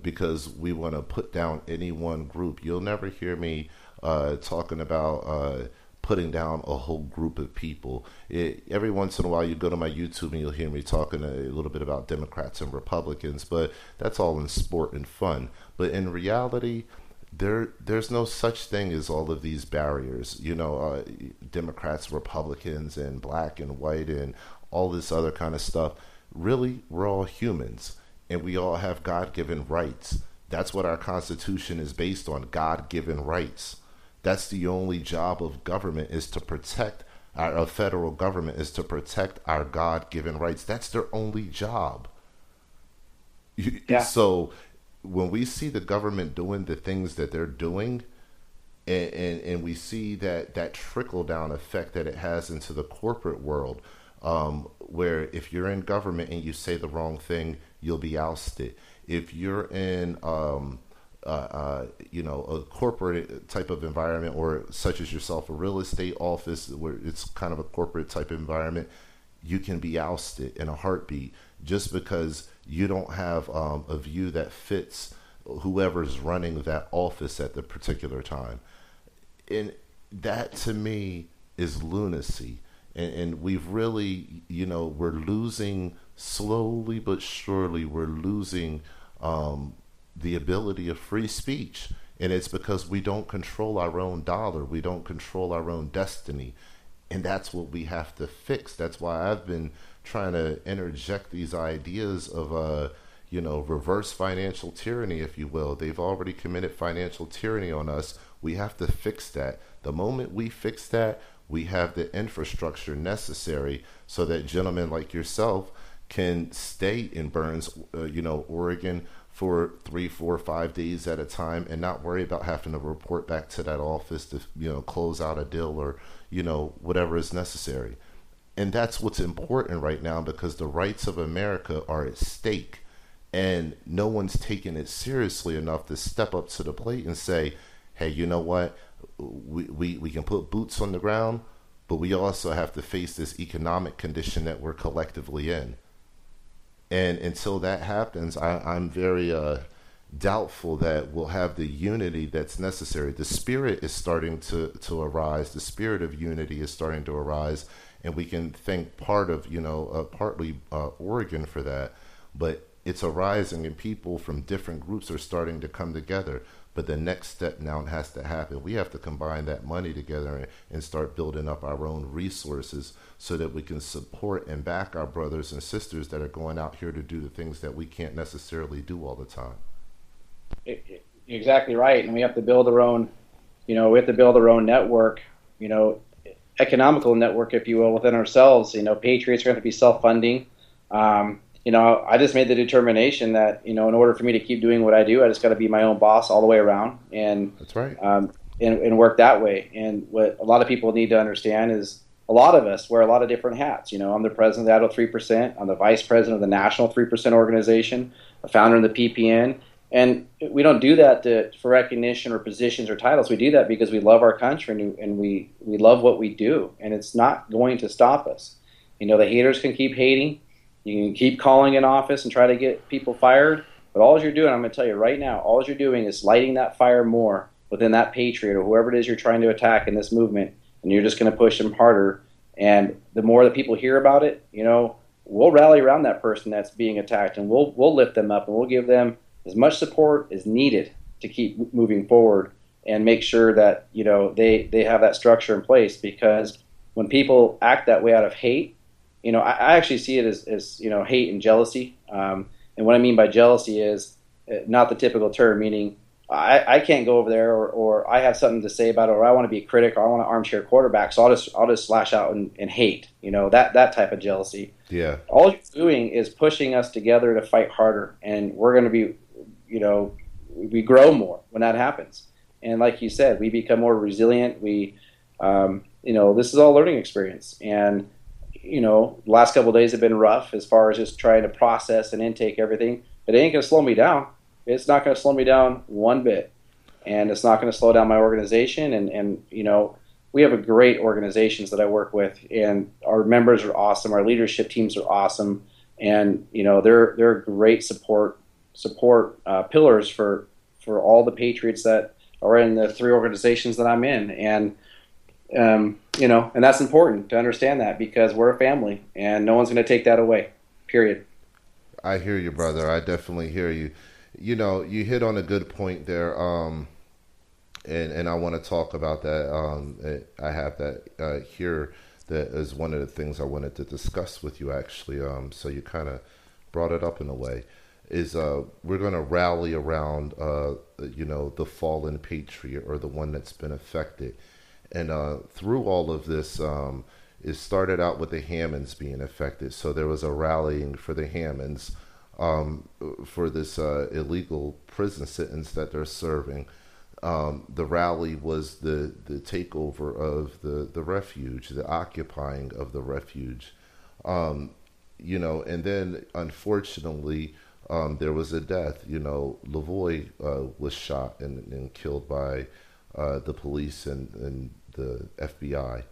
[SPEAKER 1] because we want to put down any one group. You'll never hear me talking about putting down a whole group of people. Every once in a while you go to my YouTube and you'll hear me talking a little bit about Democrats and Republicans, but that's all in sport and fun. But in reality, there's no such thing as all of these barriers. Democrats, Republicans, and black and white and all this other kind of stuff. Really, we're all humans, and we all have God-given rights. That's what our Constitution is based on, God-given rights. That's the only job of government, is to protect our federal government, is to protect our God-given rights. That's their only job.
[SPEAKER 2] Yeah.
[SPEAKER 1] So when we see the government doing the things that they're doing, and we see that trickle-down effect that it has into the corporate world, where if you're in government and you say the wrong thing, you'll be ousted. If you're in a corporate type of environment, or such as yourself, a real estate office where it's kind of a corporate type of environment, you can be ousted in a heartbeat just because you don't have a view that fits whoever's running that office at the particular time. And that to me is lunacy. And we've really, we're losing, slowly but surely, we're losing the ability of free speech. And it's because we don't control our own dollar. We don't control our own destiny. And that's what we have to fix. That's why I've been trying to interject these ideas of, reverse financial tyranny, if you will. They've already committed financial tyranny on us. We have to fix that. The moment we fix that, we have the infrastructure necessary so that gentlemen like yourself can stay in Burns, Oregon, for 3, 4, 5 days at a time, and not worry about having to report back to that office to close out a deal or whatever is necessary. And that's what's important right now, because the rights of America are at stake, and no one's taking it seriously enough to step up to the plate and say, hey, you know what, we can put boots on the ground, but we also have to face this economic condition that we're collectively in. And until that happens, I'm very doubtful that we'll have the unity that's necessary. The spirit is starting to arise. The spirit of unity is starting to arise, and we can thank partly Oregon for that. But it's arising, and people from different groups are starting to come together. But the next step now has to happen. We have to combine that money together and start building up our own resources so that we can support and back our brothers and sisters that are going out here to do the things that we can't necessarily do all the time.
[SPEAKER 2] Exactly right. And we have to build our own, network, economical network, if you will, within ourselves. Patriots are going to be self-funding. I just made the determination that, in order for me to keep doing what I do, I just got to be my own boss all the way around. And
[SPEAKER 1] that's right.
[SPEAKER 2] And work that way. And what a lot of people need to understand is a lot of us wear a lot of different hats. I'm the president of the Idaho 3%. I'm the vice president of the National 3% organization, a founder of the PPN. And we don't do that for recognition or positions or titles. We do that because we love our country and we love what we do. And it's not going to stop us. The haters can keep hating. You can keep calling in office and try to get people fired. But all you're doing, I'm going to tell you right now, all you're doing is lighting that fire more within that patriot or whoever it is you're trying to attack in this movement. And you're just going to push them harder. And the more that people hear about it, we'll rally around that person that's being attacked, and we'll lift them up, and we'll give them as much support as needed to keep moving forward and make sure that they have that structure in place. Because when people act that way out of hate, I actually see it as hate and jealousy. And what I mean by jealousy is not the typical term, meaning I can't go over there, or I have something to say about it, or I want to be a critic, or I want to armchair quarterback, so I'll just slash out and hate, that type of jealousy.
[SPEAKER 1] Yeah.
[SPEAKER 2] All you're doing is pushing us together to fight harder, and we're going to be, we grow more when that happens. And like you said, we become more resilient. This is all learning experience, and the last couple of days have been rough as far as just trying to process and intake everything. But it ain't going to slow me down. It's not going to slow me down one bit, and it's not going to slow down my organization. And we have a great organizations that I work with, and our members are awesome. Our leadership teams are awesome, and they're great support pillars for all the Patriots that are in the three organizations that I'm in. And and that's important to understand that, because we're a family and no one's going to take that away, period.
[SPEAKER 1] I hear you, brother. I definitely hear you. You hit on a good point there. And I want to talk about that. I have that here. That is one of the things I wanted to discuss with you, actually. So you kind of brought it up in a way. Is we're going to rally around, the fallen patriot, or the one that's been affected. And through all of this, it started out with the Hammonds being affected. So there was a rallying for the Hammonds for this illegal prison sentence that they're serving. The rally was the takeover of the refuge, the occupying of the refuge. And then unfortunately, there was a death. Lavoy was shot and killed by the police and the FBI.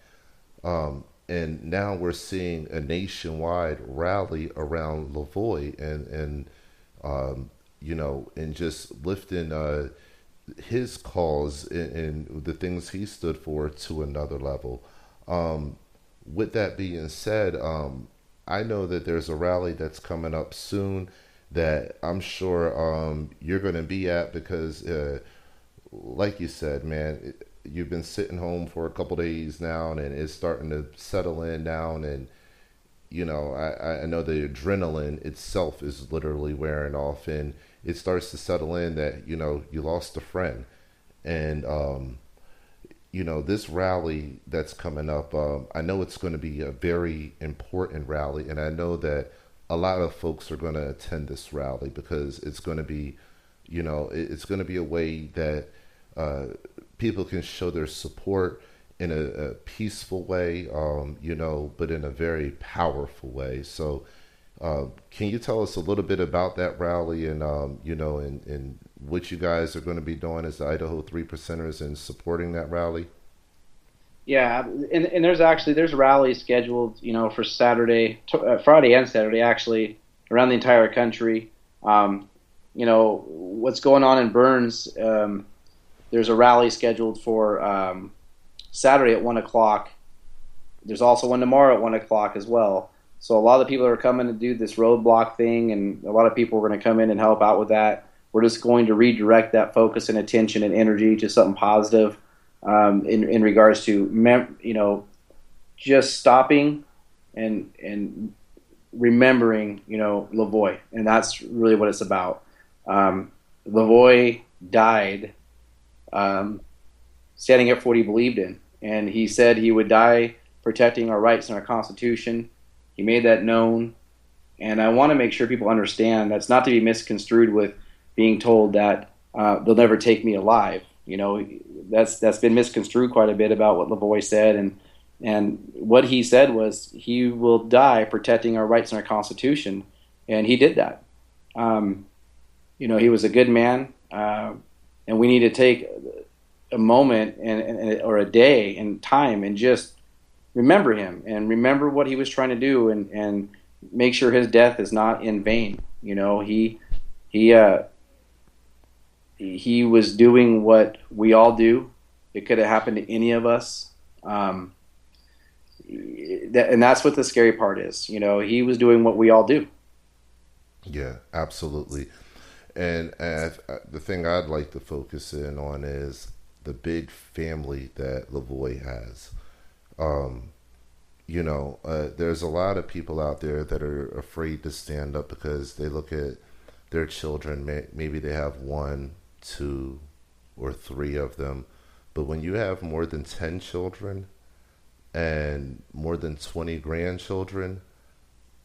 [SPEAKER 1] And now we're seeing a nationwide rally around Lavoy and just lifting his cause and the things he stood for to another level. With that being said, I know that there's a rally that's coming up soon that I'm sure you're going to be at, because like you said, man, you've been sitting home for a couple days now, and it's starting to settle in now. And I know the adrenaline itself is literally wearing off, and it starts to settle in that you lost a friend. And this rally that's coming up, I know it's going to be a very important rally, and I know that a lot of folks are going to attend this rally, because it's going to be it's going to be a way that people can show their support in a peaceful way, but in a very powerful way. So, can you tell us a little bit about that rally, and and what you guys are going to be doing as the Idaho 3%ers in supporting that rally?
[SPEAKER 2] Yeah, and there's rallies scheduled, for Saturday, Friday and Saturday, actually, around the entire country. What's going on in Burns? There's a rally scheduled for Saturday at 1 o'clock. There's also one tomorrow at 1 o'clock as well. So a lot of the people that are coming to do this roadblock thing, and a lot of people are going to come in and help out with that. We're just going to redirect that focus and attention and energy to something positive, in regards to just stopping and remembering Lavoy, and that's really what it's about. Lavoy died standing up for what he believed in, and he said he would die protecting our rights and our Constitution. He made that known, and I want to make sure people understand that's not to be misconstrued with being told that they'll never take me alive. That's been misconstrued quite a bit about what Lavoy said, and what he said was he will die protecting our rights and our Constitution, and he did that. He was a good man, and we need to take a moment or a day and time and just remember him and remember what he was trying to do, and make sure his death is not in vain. He was doing what we all do. It could have happened to any of us. And that's what the scary part is. He was doing what we all do.
[SPEAKER 1] Yeah, absolutely. And the thing I'd like to focus in on is the big family that Lavoy has. there's a lot of people out there that are afraid to stand up because they look at their children. Maybe they have one, two, or three of them. But when you have more than 10 children and more than 20 grandchildren,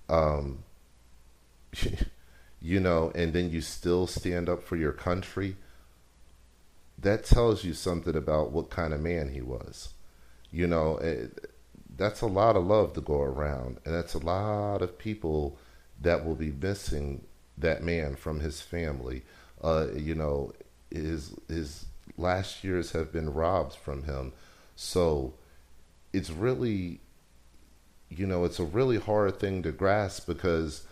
[SPEAKER 1] um, and then you still stand up for your country, that tells you something about what kind of man he was. That's a lot of love to go around, and that's a lot of people that will be missing that man from his family. His last years have been robbed from him, so it's really, it's a really hard thing to grasp because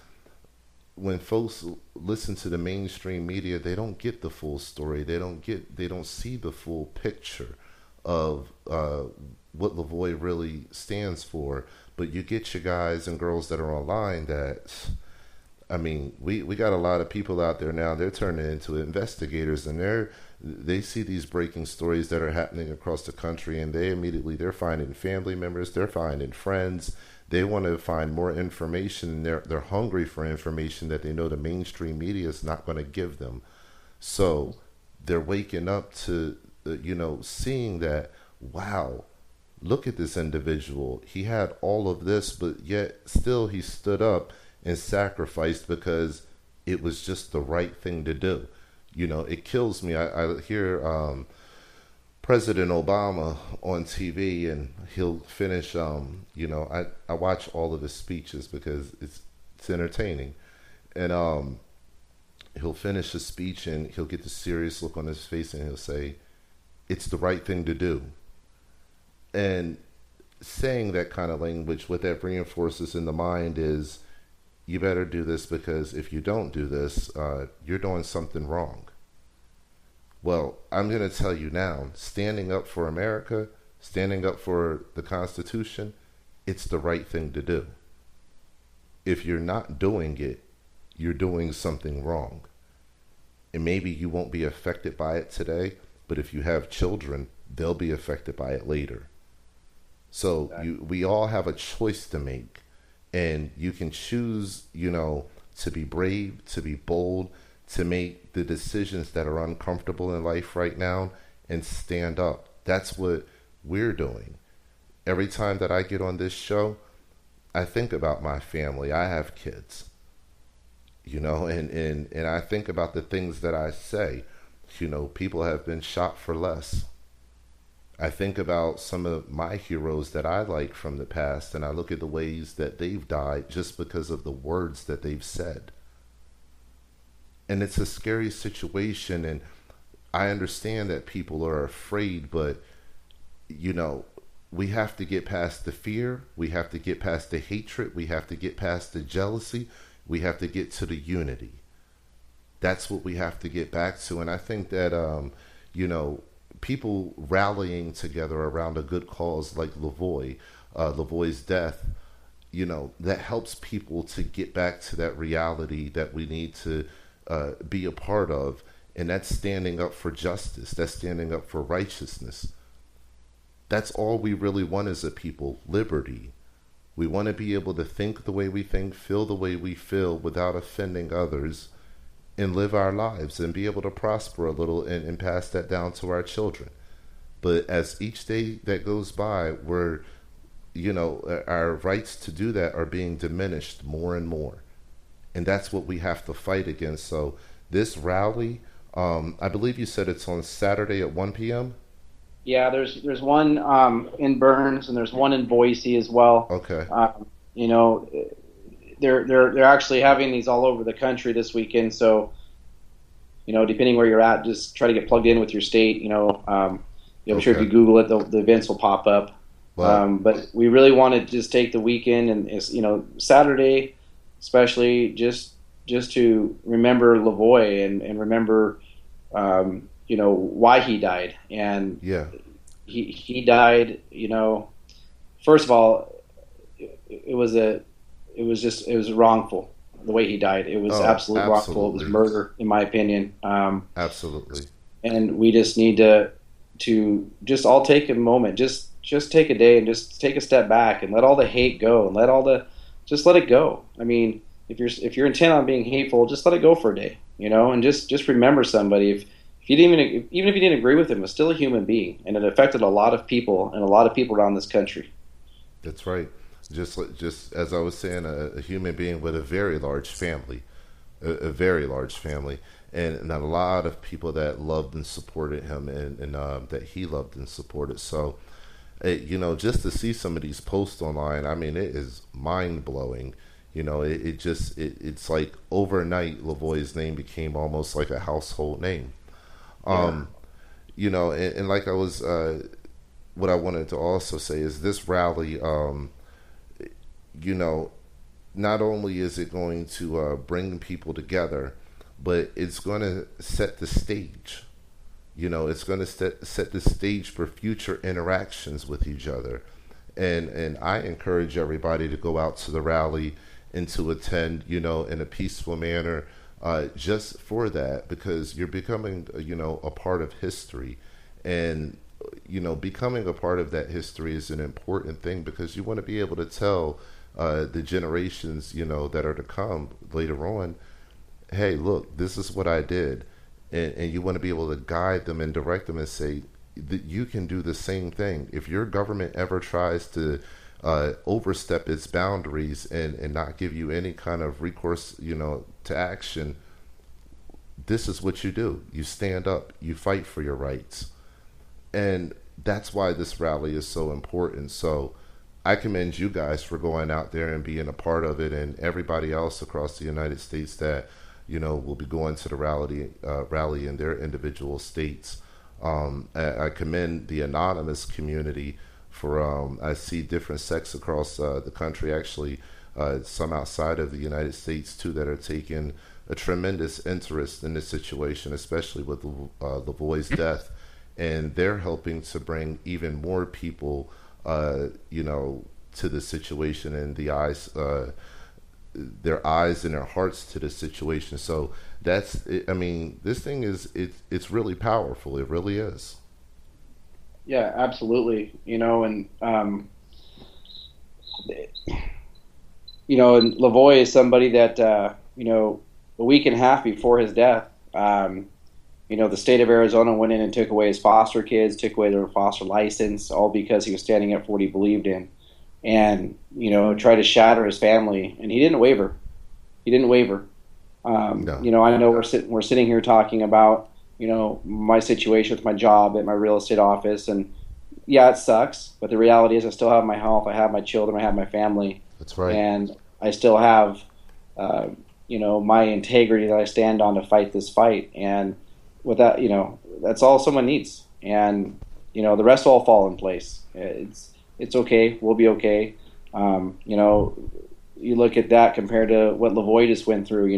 [SPEAKER 1] when folks listen to the mainstream media, they don't get the full story. They don't see the full picture of what Lavoy really stands for. But you get your guys and girls that are online that, I mean, we got a lot of people out there now. They're turning into investigators, and they see these breaking stories that are happening across the country, and they're finding family members, they're finding friends. They want to find more information, and they're hungry for information that they know the mainstream media is not going to give them. So they're waking up to, seeing that, wow, look at this individual. He had all of this, but yet still he stood up and sacrificed because it was just the right thing to do. It kills me. I hear President Obama on TV, and he'll finish. I watch all of his speeches because it's entertaining, and he'll finish a speech and he'll get the serious look on his face, and he'll say, "It's the right thing to do." And saying that kind of language, what that reinforces in the mind is, you better do this because if you don't do this, you're doing something wrong. Well, I'm going to tell you now, standing up for America, standing up for the Constitution, it's the right thing to do. If you're not doing it, you're doing something wrong. And maybe you won't be affected by it today, but if you have children, they'll be affected by it later. So we all have a choice to make. And you can choose, to be brave, to be bold, to make the decisions that are uncomfortable in life right now and stand up. That's what we're doing. Every time that I get on this show, I think about my family. I have kids, and I think about the things that I say. People have been shot for less. I think about some of my heroes that I like from the past, and I look at the ways that they've died just because of the words that they've said. And it's a scary situation, and I understand that people are afraid, but, we have to get past the fear, we have to get past the hatred, we have to get past the jealousy, we have to get to the unity. That's what we have to get back to, and I think that, people rallying together around a good cause like Lavoy's death, that helps people to get back to that reality that we need to be a part of. And that's standing up for justice. That's standing up for righteousness. That's all we really want as a people, liberty. We want to be able to think the way we think, feel the way we feel without offending others, and live our lives and be able to prosper a little and pass that down to our children. But as each day that goes by, our rights to do that are being diminished more and more. And that's what we have to fight against. So this rally, I believe you said it's on Saturday at 1 p.m.?
[SPEAKER 2] Yeah, there's one in Burns, and there's one in Boise as well.
[SPEAKER 1] Okay.
[SPEAKER 2] They're actually having these all over the country this weekend. So, depending where you're at, just try to get plugged in with your state. I'm sure if you Google it, the events will pop up.
[SPEAKER 1] Wow.
[SPEAKER 2] But we really want to just take the weekend and Saturday, especially just to remember Lavoy and remember why he died. And
[SPEAKER 1] yeah,
[SPEAKER 2] he died. First of all, it was wrongful the way he died. It was absolutely wrongful. It was murder, in my opinion.
[SPEAKER 1] Absolutely.
[SPEAKER 2] And we just need to just all take a moment, just just take a day and just take a step back and let all the hate go and just let it go. I mean, if you're intent on being hateful, just let it go for a day, and just remember somebody. If you didn't even if you didn't agree with him, it's still a human being, and it affected a lot of people and a lot of people around this country.
[SPEAKER 1] That's right. Just as I was saying, a human being with a very large family, a very large family, and a lot of people that loved and supported him, and that he loved and supported. So, just to see some of these posts online, I mean, it is mind blowing. It's like overnight, Lavoie's name became almost like a household name.
[SPEAKER 2] Yeah.
[SPEAKER 1] Um, and like what I wanted to also say is this rally, you know, not only is it going to bring people together, but it's going to set the stage. It's going to set the stage for future interactions with each other. And I encourage everybody to go out to the rally and to attend, in a peaceful manner, just for that, because you're becoming, a part of history. And, becoming a part of that history is an important thing because you want to be able to tell the generations, that are to come later on, hey, look, this is what I did. And you want to be able to guide them and direct them and say that you can do the same thing. If your government ever tries to overstep its boundaries and not give you any kind of recourse, to action, this is what you do. You stand up, you fight for your rights. And that's why this rally is so important. So I commend you guys for going out there and being a part of it, and everybody else across the United States that will be going to the rally in their individual states. I commend the anonymous community for I see different sects across the country, actually some outside of the United States too, that are taking a tremendous interest in this situation, especially with Lavoie's death, and they're helping to bring even more people, to the situation and their eyes and their hearts to the situation. So that's, I mean, this thing it's really powerful. It really is.
[SPEAKER 2] Yeah, absolutely. And Lavoie is somebody that a week and a half before his death, the state of Arizona went in and took away his foster kids, took away their foster license, all because he was standing up for what he believed in, and tried to shatter his family. And he didn't waver. He didn't waver.
[SPEAKER 1] No.
[SPEAKER 2] I know we're sitting here talking about my situation with my job at my real estate office, and yeah, it sucks. But the reality is, I still have my health, I have my children, I have my family,
[SPEAKER 1] That's right.
[SPEAKER 2] and I still have my integrity that I stand on to fight this fight. And without, that's all someone needs. And the rest will all fall in place. It's okay. We'll be okay. You look at that compared to what Lavoie just went through.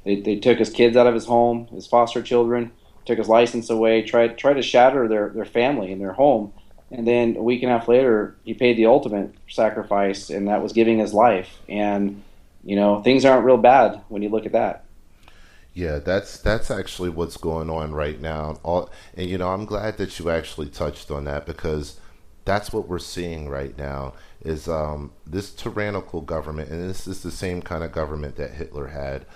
[SPEAKER 2] They took his kids out of his home, his foster children, took his license away, tried to shatter their family and their home, and then a week and a half later, he paid the ultimate sacrifice, and that was giving his life. And things aren't real bad when you look at that.
[SPEAKER 1] Yeah, that's actually what's going on right now. And I'm glad that you actually touched on that, because that's what we're seeing right now is this tyrannical government, and this is the same kind of government that Hitler had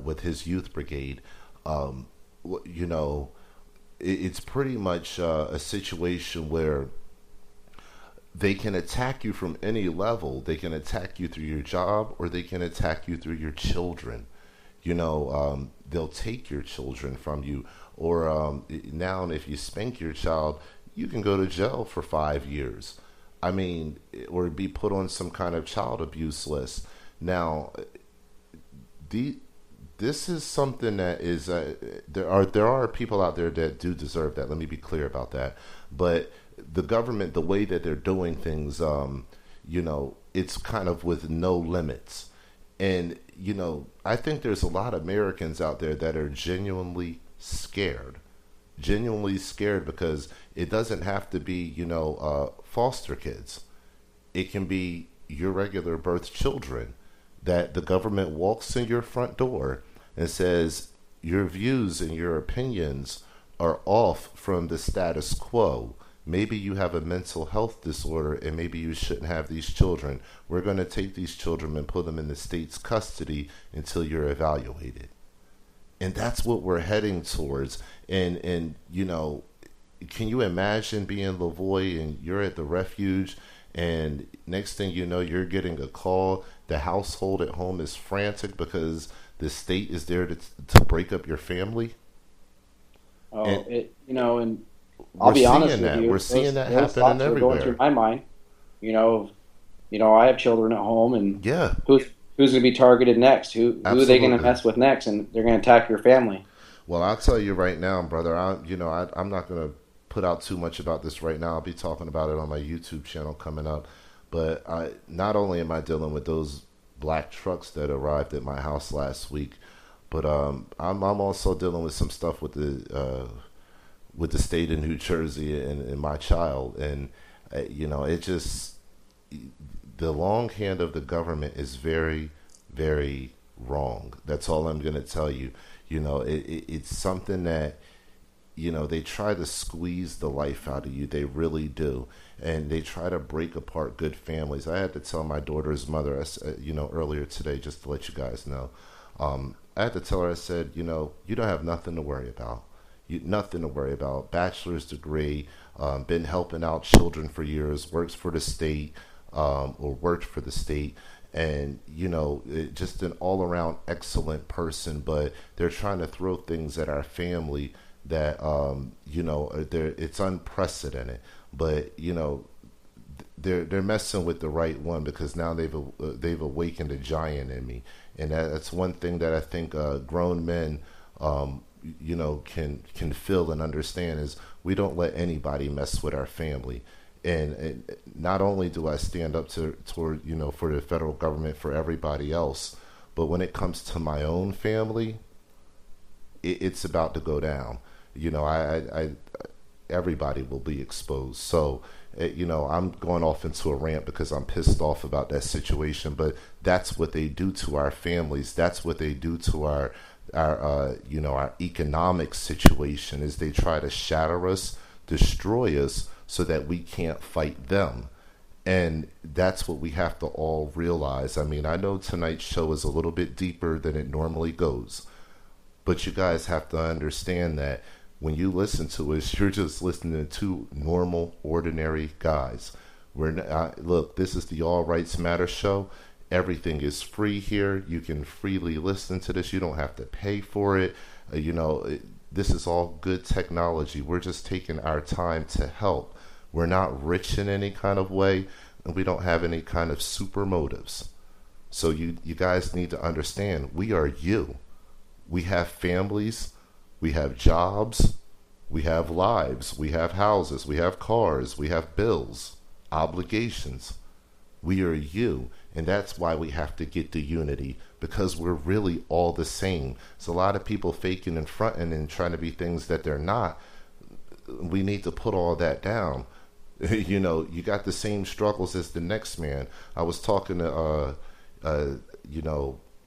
[SPEAKER 1] with his youth brigade. It's pretty much a situation where they can attack you from any level. They can attack you through your job, or they can attack you through your children. They'll take your children from you, or now if you spank your child, you can go to jail for 5 years. I mean, or be put on some kind of child abuse list. Now, this is something that is there are people out there that do deserve that. Let me be clear about that. But the government, the way that they're doing things, it's kind of with no limits. And I think there's a lot of Americans out there that are genuinely scared because it doesn't have to be foster kids. It can be your regular birth children that the government walks in your front door and says your views and your opinions are off from the status quo. Maybe you have a mental health disorder and maybe you shouldn't have these children. We're going to take these children and put them in the state's custody until you're evaluated. And that's what we're heading towards. And you know, can you imagine being Lavoy and you're at the refuge and next thing you know, you're getting a call. The household at home is frantic because the state is there to break up your family.
[SPEAKER 2] Oh,
[SPEAKER 1] And
[SPEAKER 2] and I'll
[SPEAKER 1] we're
[SPEAKER 2] be honest
[SPEAKER 1] seeing
[SPEAKER 2] with
[SPEAKER 1] that.
[SPEAKER 2] you.
[SPEAKER 1] We're seeing that
[SPEAKER 2] Those
[SPEAKER 1] happening
[SPEAKER 2] thoughts were going through
[SPEAKER 1] everywhere.
[SPEAKER 2] my mind. You know, I have children at home, and
[SPEAKER 1] Yeah,
[SPEAKER 2] who's going to be targeted next? Who are they going to
[SPEAKER 1] absolutely.
[SPEAKER 2] mess with next? And they're going to attack your family.
[SPEAKER 1] Well, I'll tell you right now, brother. I'm not going to put out too much about this right now. I'll be talking about it on my YouTube channel coming up. But not only am I dealing with those black trucks that arrived at my house last week, but I'm also dealing with some stuff with the state of New Jersey and my child, and it just the long hand of the government is very, very wrong. That's all I'm going to tell you. It's something that they try to squeeze the life out of you. They really do. And they try to break apart good families. I had to tell my daughter's mother, earlier today, just to let you guys know. I had to tell her, I said, you don't have nothing to worry about. Nothing to worry about. Bachelor's degree, been helping out children for years, works for the state, or worked for the state. And, just an all around excellent person. But they're trying to throw things at our family that it's unprecedented, but they're messing with the right one because now they've awakened a giant in me, and that's one thing that I think grown men can feel and understand is we don't let anybody mess with our family. And not only do I stand up toward for the federal government for everybody else, but when it comes to my own family, it's about to go down. I everybody will be exposed. So, I'm going off into a rant because I'm pissed off about that situation. But that's what they do to our families. That's what they do to our economic situation. Is they try to shatter us, destroy us, so that we can't fight them. And that's what we have to all realize. I mean, I know tonight's show is a little bit deeper than it normally goes. But you guys have to understand that when you listen to us, you're just listening to two normal, ordinary guys. Look, this is the All Rights Matter show. Everything is free here. You can freely listen to this. You don't have to pay for it. This is all good technology. We're just taking our time to help. We're not rich in any kind of way, and we don't have any kind of super motives. So you guys need to understand, we are you. We have families, we have jobs, we have lives, we have houses, we have cars, we have bills, obligations. We are you, and that's why we have to get to unity, because we're really all the same. There's a lot of people faking and fronting and trying to be things that they're not. We need to put all that down. You got the same struggles as the next man. I was talking to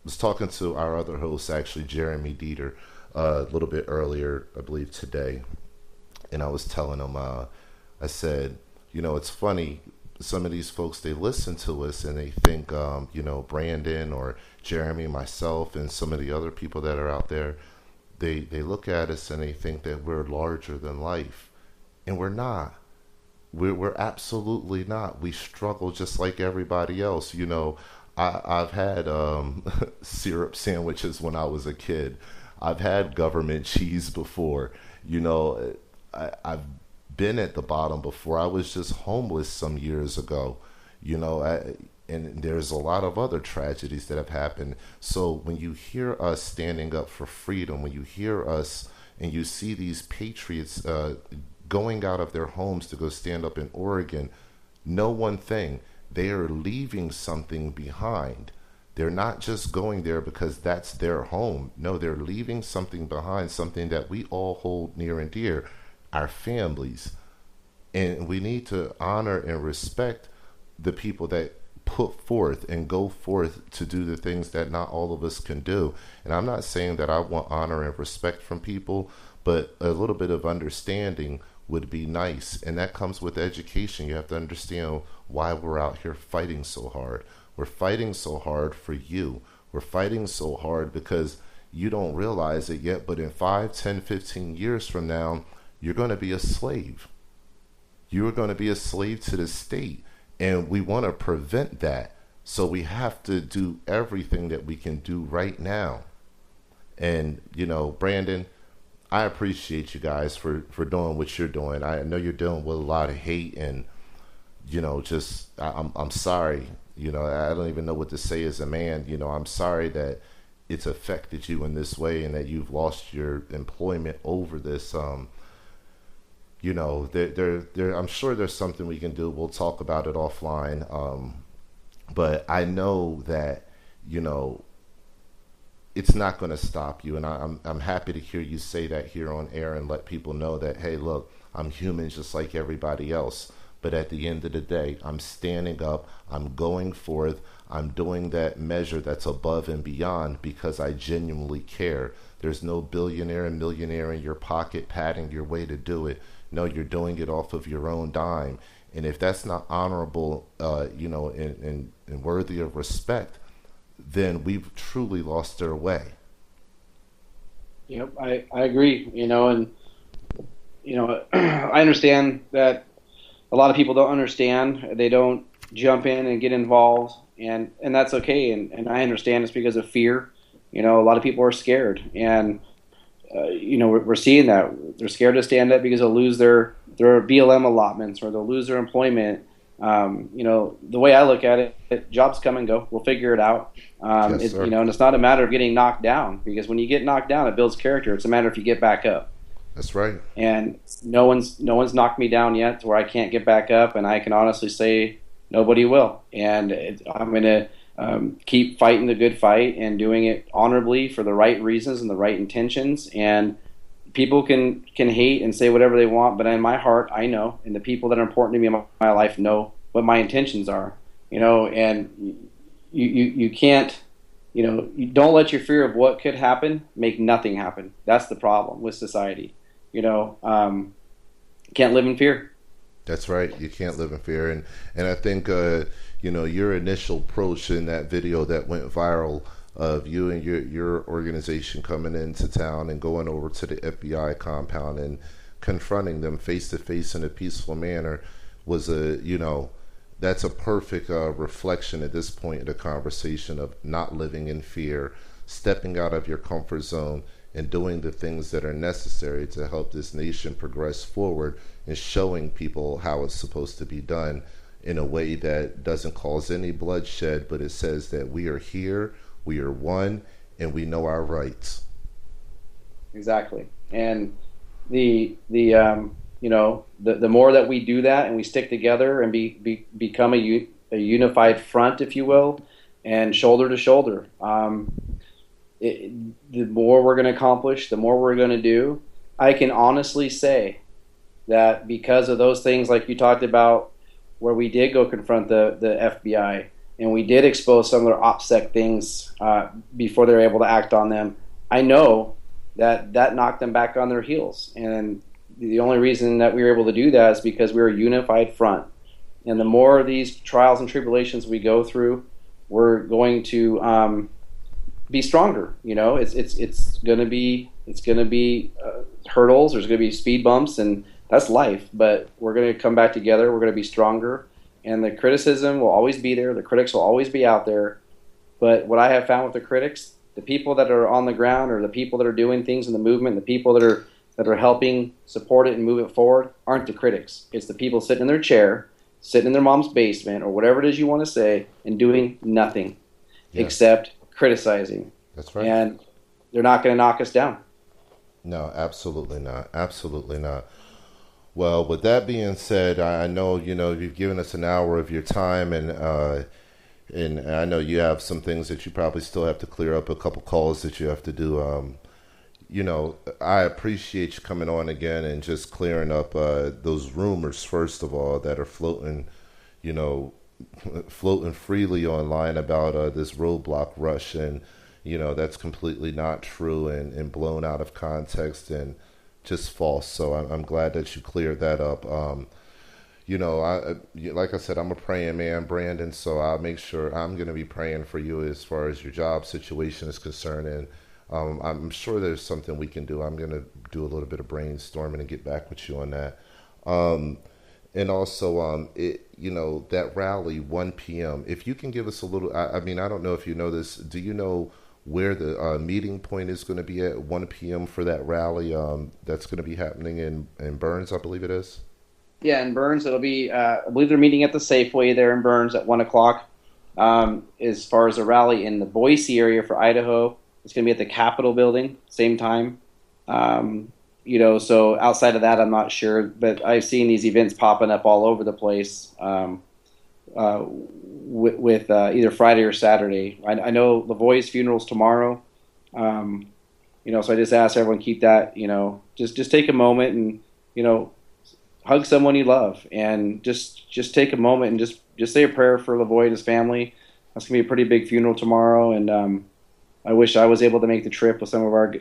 [SPEAKER 1] was talking to our other host, actually, Jeremy Dieter, a little bit earlier, I believe today. And I was telling him, I said, it's funny, some of these folks, they listen to us and they think, Brandon or Jeremy, myself, and some of the other people that are out there, they look at us and they think that we're larger than life. And we're not. We're absolutely not. We struggle just like everybody else. I've had syrup sandwiches when I was a kid. I've had government cheese before. I've been at the bottom before. I was just homeless some years ago. And there's a lot of other tragedies that have happened. So when you hear us standing up for freedom, when you hear us and you see these patriots going out of their homes to go stand up in Oregon, know one thing. They are leaving something behind. They're not just going there because that's their home. No, they're leaving something behind, something that we all hold near and dear, our families. And we need to honor and respect the people that put forth and go forth to do the things that not all of us can do. And I'm not saying that I want honor and respect from people, but a little bit of understanding would be nice. And that comes with education. You have to understand why we're out here fighting so hard. We're fighting so hard for you. We're fighting so hard because you don't realize it yet, but in 5, 10, 15 years from now, you're going to be a slave. You're going to be a slave to the state. And we want to prevent that. So we have to do everything that we can do right now. And, Brandon, I appreciate you guys for doing what you're doing. I know you're dealing with a lot of hate and, I'm sorry. I don't even know what to say as a man. I'm sorry that it's affected you in this way and that you've lost your employment over this. I'm sure there's something we can do. We'll talk about it offline. But I know that, it's not going to stop you. And I'm happy to hear you say that here on air and let people know that, hey, look, I'm human just like everybody else. But at the end of the day, I'm standing up, I'm going forth, I'm doing that measure that's above and beyond because I genuinely care. There's no billionaire and millionaire in your pocket patting your way to do it. No, you're doing it off of your own dime. And if that's not honorable, and worthy of respect, then we've truly lost our way.
[SPEAKER 2] Yep, I agree. And I understand that a lot of people don't understand. They don't jump in and get involved, and that's okay. And I understand it's because of fear. A lot of people are scared, and we're seeing that they're scared to stand up because they'll lose their BLM allotments or they'll lose their employment. The way I look at it, jobs come and go. We'll figure it out. And it's not a matter of getting knocked down, because when you get knocked down, it builds character. It's a matter if you get back up.
[SPEAKER 1] That's right.
[SPEAKER 2] And no one's knocked me down yet to where I can't get back up, and I can honestly say nobody will. And I'm going to keep fighting the good fight and doing it honorably for the right reasons and the right intentions. And people can hate and say whatever they want, but in my heart, I know, and the people that are important to me in my life know what my intentions are. And you can't, you don't let your fear of what could happen make nothing happen. That's the problem with society. Can't live in fear.
[SPEAKER 1] That's right. You can't live in fear. And I think, your initial approach in that video that went viral of you and your organization coming into town and going over to the FBI compound and confronting them face to face in a peaceful manner was that's a perfect reflection at this point in the conversation of not living in fear, stepping out of your comfort zone and doing the things that are necessary to help this nation progress forward and showing people how it's supposed to be done in a way that doesn't cause any bloodshed, but it says that we are here, we are one, and we know our rights.
[SPEAKER 2] Exactly. And the more that we do that and we stick together and become a unified front, if you will, and shoulder to shoulder, the more we're going to accomplish, the more we're going to do. I can honestly say that because of those things like you talked about, where we did go confront the FBI and we did expose some of their OPSEC things before they were able to act on them, I know that knocked them back on their heels. And the only reason that we were able to do that is because we were a unified front. And the more of these trials and tribulations we go through, we're going to be stronger. It's going to be hurdles. There's going to be speed bumps, and that's life. But we're going to come back together. We're going to be stronger. And the criticism will always be there. The critics will always be out there. But what I have found with the critics, the people that are on the ground, or the people that are doing things in the movement, the people that are helping support it and move it forward, aren't the critics. It's the people sitting in their chair, sitting in their mom's basement, or whatever it is you want to say, and doing nothing except criticizing.
[SPEAKER 1] That's right.
[SPEAKER 2] And they're not going to knock us down. No,
[SPEAKER 1] absolutely not. Absolutely not. Well, with that being said, I know, you've given us an hour of your time, and I know you have some things that you probably still have to clear up, a couple calls that you have to do. I appreciate you coming on again and just clearing up those rumors, first of all, that are floating freely online about this roadblock rush, and that's completely not true and blown out of context. And just false. So I'm glad that you cleared that up. Like I said, I'm a praying man, Brandon. So I'll make sure I'm going to be praying for you as far as your job situation is concerned, and I'm sure there's something we can do. I'm going to do a little bit of brainstorming and get back with you on that. Um, and also, that rally, 1 p.m. If you can give us a little, I mean, I don't know if you know this. Do you know where the meeting point is going to be at 1 p.m. for that rally? That's going to be happening in Burns, I believe it is.
[SPEAKER 2] Yeah, in Burns, it'll be. I believe they're meeting at the Safeway there in Burns at 1 o'clock. As far as a rally in the Boise area for Idaho, it's going to be at the Capitol building, same time. So outside of that, I'm not sure, but I've seen these events popping up all over the place with either Friday or Saturday. I know Lavoie's funeral's tomorrow, so I just ask everyone keep that, just take a moment and, hug someone you love, and just take a moment and just say a prayer for Lavoie and his family. That's gonna be a pretty big funeral tomorrow, and I wish I was able to make the trip with some of our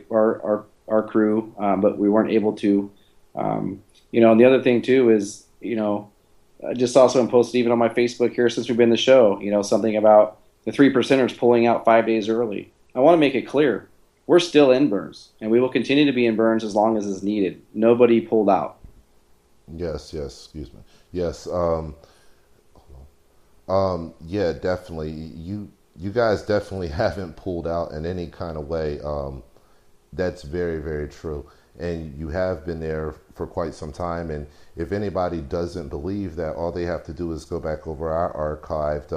[SPEAKER 2] crew, but we weren't able to. And the other thing too is, I just also posted even on my Facebook here since we've been the show, something about the 3%ers pulling out 5 days early. I want to make it clear, we're still in Burns, and we will continue to be in Burns as long as is needed. Nobody pulled out.
[SPEAKER 1] Yes, excuse me. Yes, yeah, definitely. You guys definitely haven't pulled out in any kind of way. That's very, very true. And you have been there for quite some time. And if anybody doesn't believe that, all they have to do is go back over our archived,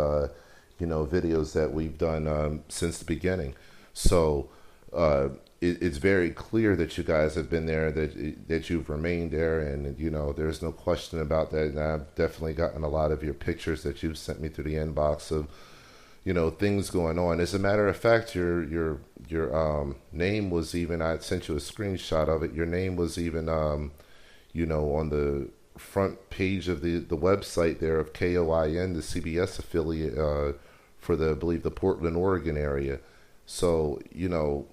[SPEAKER 1] videos that we've done since the beginning. So it's very clear that you guys have been there, that you've remained there, and there's no question about that. And I've definitely gotten a lot of your pictures that you've sent me through the inbox of things going on. As a matter of fact, your name was even, I sent you a screenshot of it. Your name was even on the front page of the website there of KOIN, the CBS affiliate for I believe the Portland, Oregon area. So you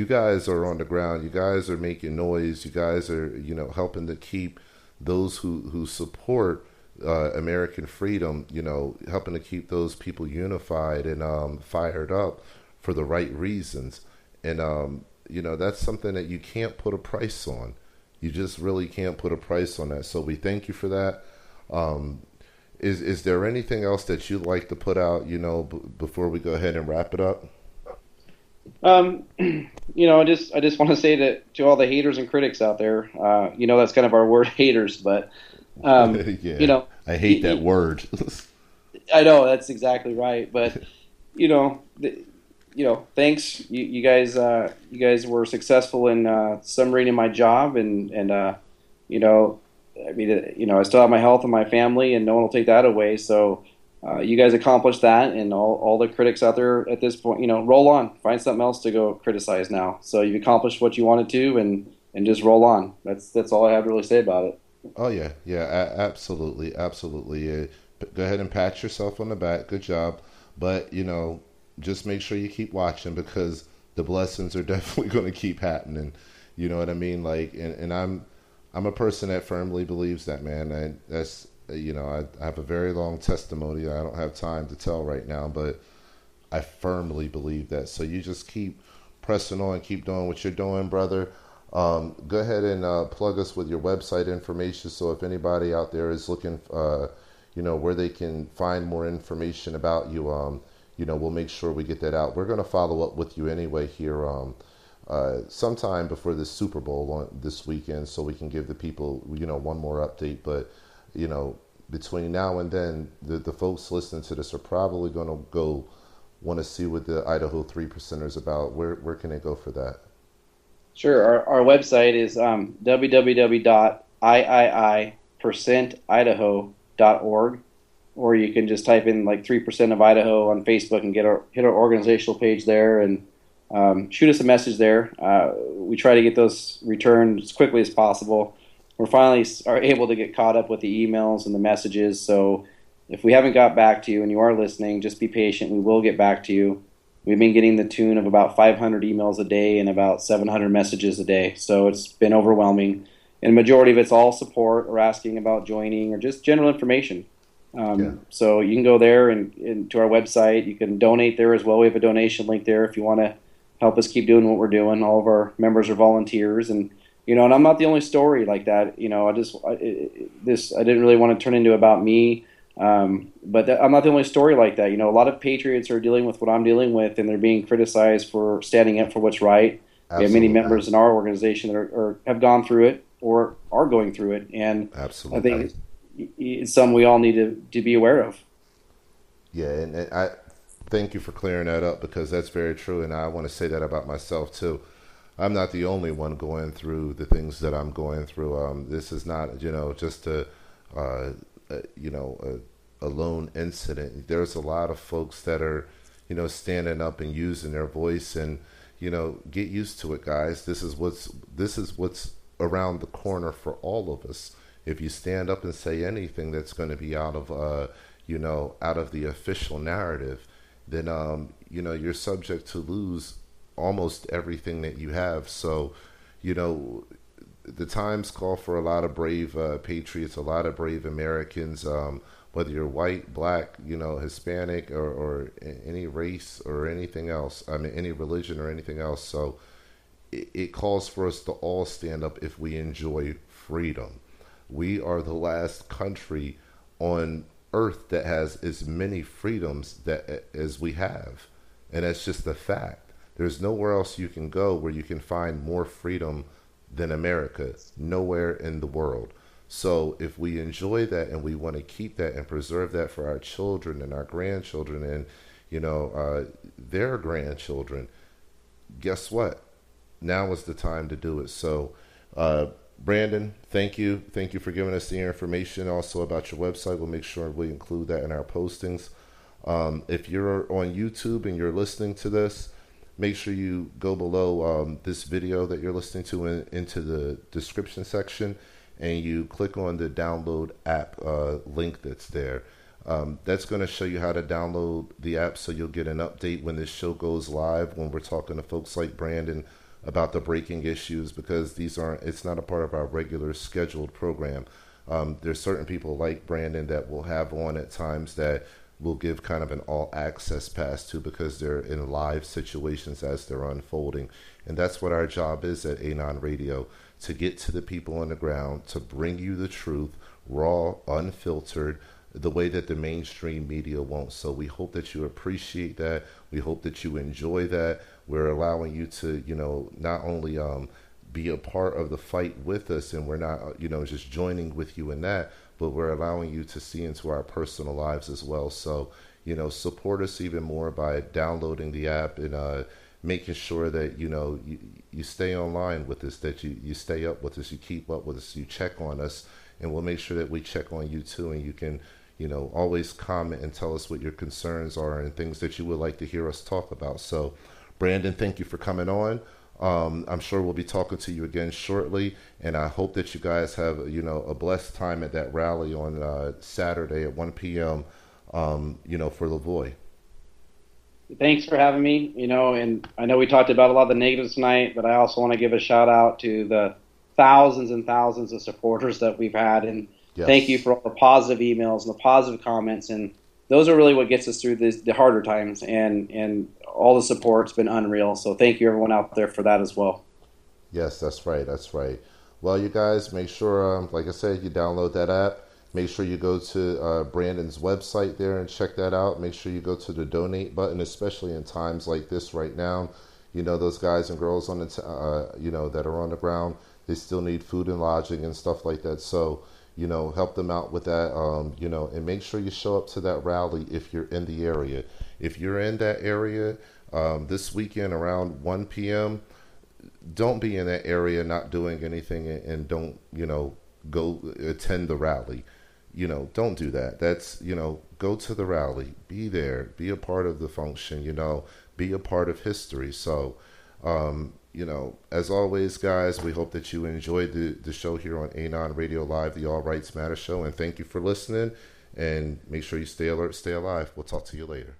[SPEAKER 1] guys are on the ground. You guys are making noise. You guys are, helping to keep those who support American freedom, helping to keep those people unified and fired up for the right reasons. And, that's something that you can't put a price on. You just really can't put a price on that. So we thank you for that. Is there anything else that you'd like to put out, before we go ahead and wrap it up?
[SPEAKER 2] I just want to say to all the haters and critics out there, that's kind of our word, haters, but,
[SPEAKER 1] yeah, I hate that word.
[SPEAKER 2] I know that's exactly right. But, thanks. You guys were successful in, summarizing my job and, I still have my health and my family, and no one will take that away. So, you guys accomplished that, and all the critics out there at this point, roll on, find something else to go criticize now. So you've accomplished what you wanted to, and just roll on. That's all I have to really say about it.
[SPEAKER 1] Oh yeah, absolutely. Go ahead and pat yourself on the back. Good job, but just make sure you keep watching, because the blessings are definitely going to keep happening. You know what I mean? Like, and I'm a person that firmly believes that, man. And that's. I have a very long testimony I don't have time to tell right now, but I firmly believe that. So you just keep pressing on, keep doing what you're doing, brother. Go ahead and plug us with your website information. So if anybody out there is looking, where they can find more information about you, we'll make sure we get that out. We're going to follow up with you anyway here sometime before the Super Bowl this weekend, so we can give the people, one more update. But between now and then, the folks listening to this are probably going to go want to see what the Idaho 3% is about. Where can they go for that?
[SPEAKER 2] Sure. Our website is www.iiipercentidaho.org, or you can just type in like 3% of Idaho on Facebook and hit our organizational page there, and shoot us a message there. We try to get those returned as quickly as possible. We're finally are able to get caught up with the emails and the messages. So if we haven't got back to you and you are listening, just be patient. We will get back to you. we've been getting the tune of about 500 emails a day and about 700 messages a day. So it's been overwhelming. And the majority of it's all support or asking about joining or just general information.
[SPEAKER 1] Yeah.
[SPEAKER 2] So you can go there and to our website. You can donate there as well. We have a donation link there if you want to help us keep doing what we're doing. All of our members are volunteers, and and I'm not the only story like that. I didn't really want to turn into about me, I'm not the only story like that. A lot of patriots are dealing with what I'm dealing with, and they're being criticized for standing up for what's right. We have many
[SPEAKER 1] Absolutely.
[SPEAKER 2] members in our organization that have gone through it or are going through it, and I
[SPEAKER 1] Absolutely.
[SPEAKER 2] think it's something we all need to be aware of.
[SPEAKER 1] Yeah, and I thank you for clearing that up because that's very true, and I want to say that about myself too. I'm not the only one going through the things that I'm going through. This is not, just uh, a lone incident. There's a lot of folks that are, standing up and using their voice, and get used to it, guys. This is what's around the corner for all of us. If you stand up and say anything that's going to be out of the official narrative, then you're subject to lose almost everything that you have. So, you know, the times call for a lot of brave patriots, a lot of brave Americans. Whether you're white, black, Hispanic, or any race or anything else. I mean, any religion or anything else. So it calls for us to all stand up if we enjoy freedom. We are the last country on earth that has as many freedoms that as we have, and that's just a fact. There's nowhere else you can go where you can find more freedom than America. Nowhere in the world. So if we enjoy that and we want to keep that and preserve that for our children and our grandchildren and their grandchildren, guess what? Now is the time to do it. So, Brandon, thank you for giving us the information also about your website. We'll make sure we include that in our postings. If you're on YouTube and you're listening to this, make sure you go below this video that you're listening to into the description section, and you click on the download app link that's there. That's going to show you how to download the app, so you'll get an update when this show goes live, when we're talking to folks like Brandon about the breaking issues, because it's not a part of our regular scheduled program. There's certain people like Brandon that we'll have on at times that we'll give kind of an all access pass to, because they're in live situations as they're unfolding. And that's what our job is at Anon Radio, to get to the people on the ground, to bring you the truth, raw, unfiltered, the way that the mainstream media won't. So we hope that you appreciate that. We hope that you enjoy that. We're allowing you to, not only be a part of the fight with us, and we're not, just joining with you in that, but we're allowing you to see into our personal lives as well. So, support us even more by downloading the app and making sure that, you stay online with us, that you stay up with us, you keep up with us, you check on us, and we'll make sure that we check on you too. And you can, always comment and tell us what your concerns are and things that you would like to hear us talk about. So, Brandon, thank you for coming on. I'm sure we'll be talking to you again shortly, and I hope that you guys have, a blessed time at that rally on Saturday at 1 p.m., for Lavoie.
[SPEAKER 2] Thanks for having me. And I know we talked about a lot of the negatives tonight, but I also want to give a shout out to the thousands and thousands of supporters that we've had. And
[SPEAKER 1] Yes.
[SPEAKER 2] thank you for all the positive emails and the positive comments. And those are really what gets us through the harder times. And all the support's been unreal. So thank you, everyone out there, for that as well.
[SPEAKER 1] Yes, that's right. That's right. Well, you guys, make sure, like I said, you download that app. Make sure you go to Brandon's website there and check that out. Make sure you go to the donate button, especially in times like this right now. Those guys and girls on that are on the ground, they still need food and lodging and stuff like that. So, help them out with that, and make sure you show up to that rally if you're in the area. If you're in that area this weekend around 1 p.m., don't be in that area not doing anything, and don't, go attend the rally. Don't do that. That's, go to the rally, be there, be a part of the function, be a part of history. So, as always, guys, we hope that you enjoyed the show here on Anon Radio Live, the All Rights Matter show, and thank you for listening, and make sure you stay alert, stay alive. We'll talk to you later.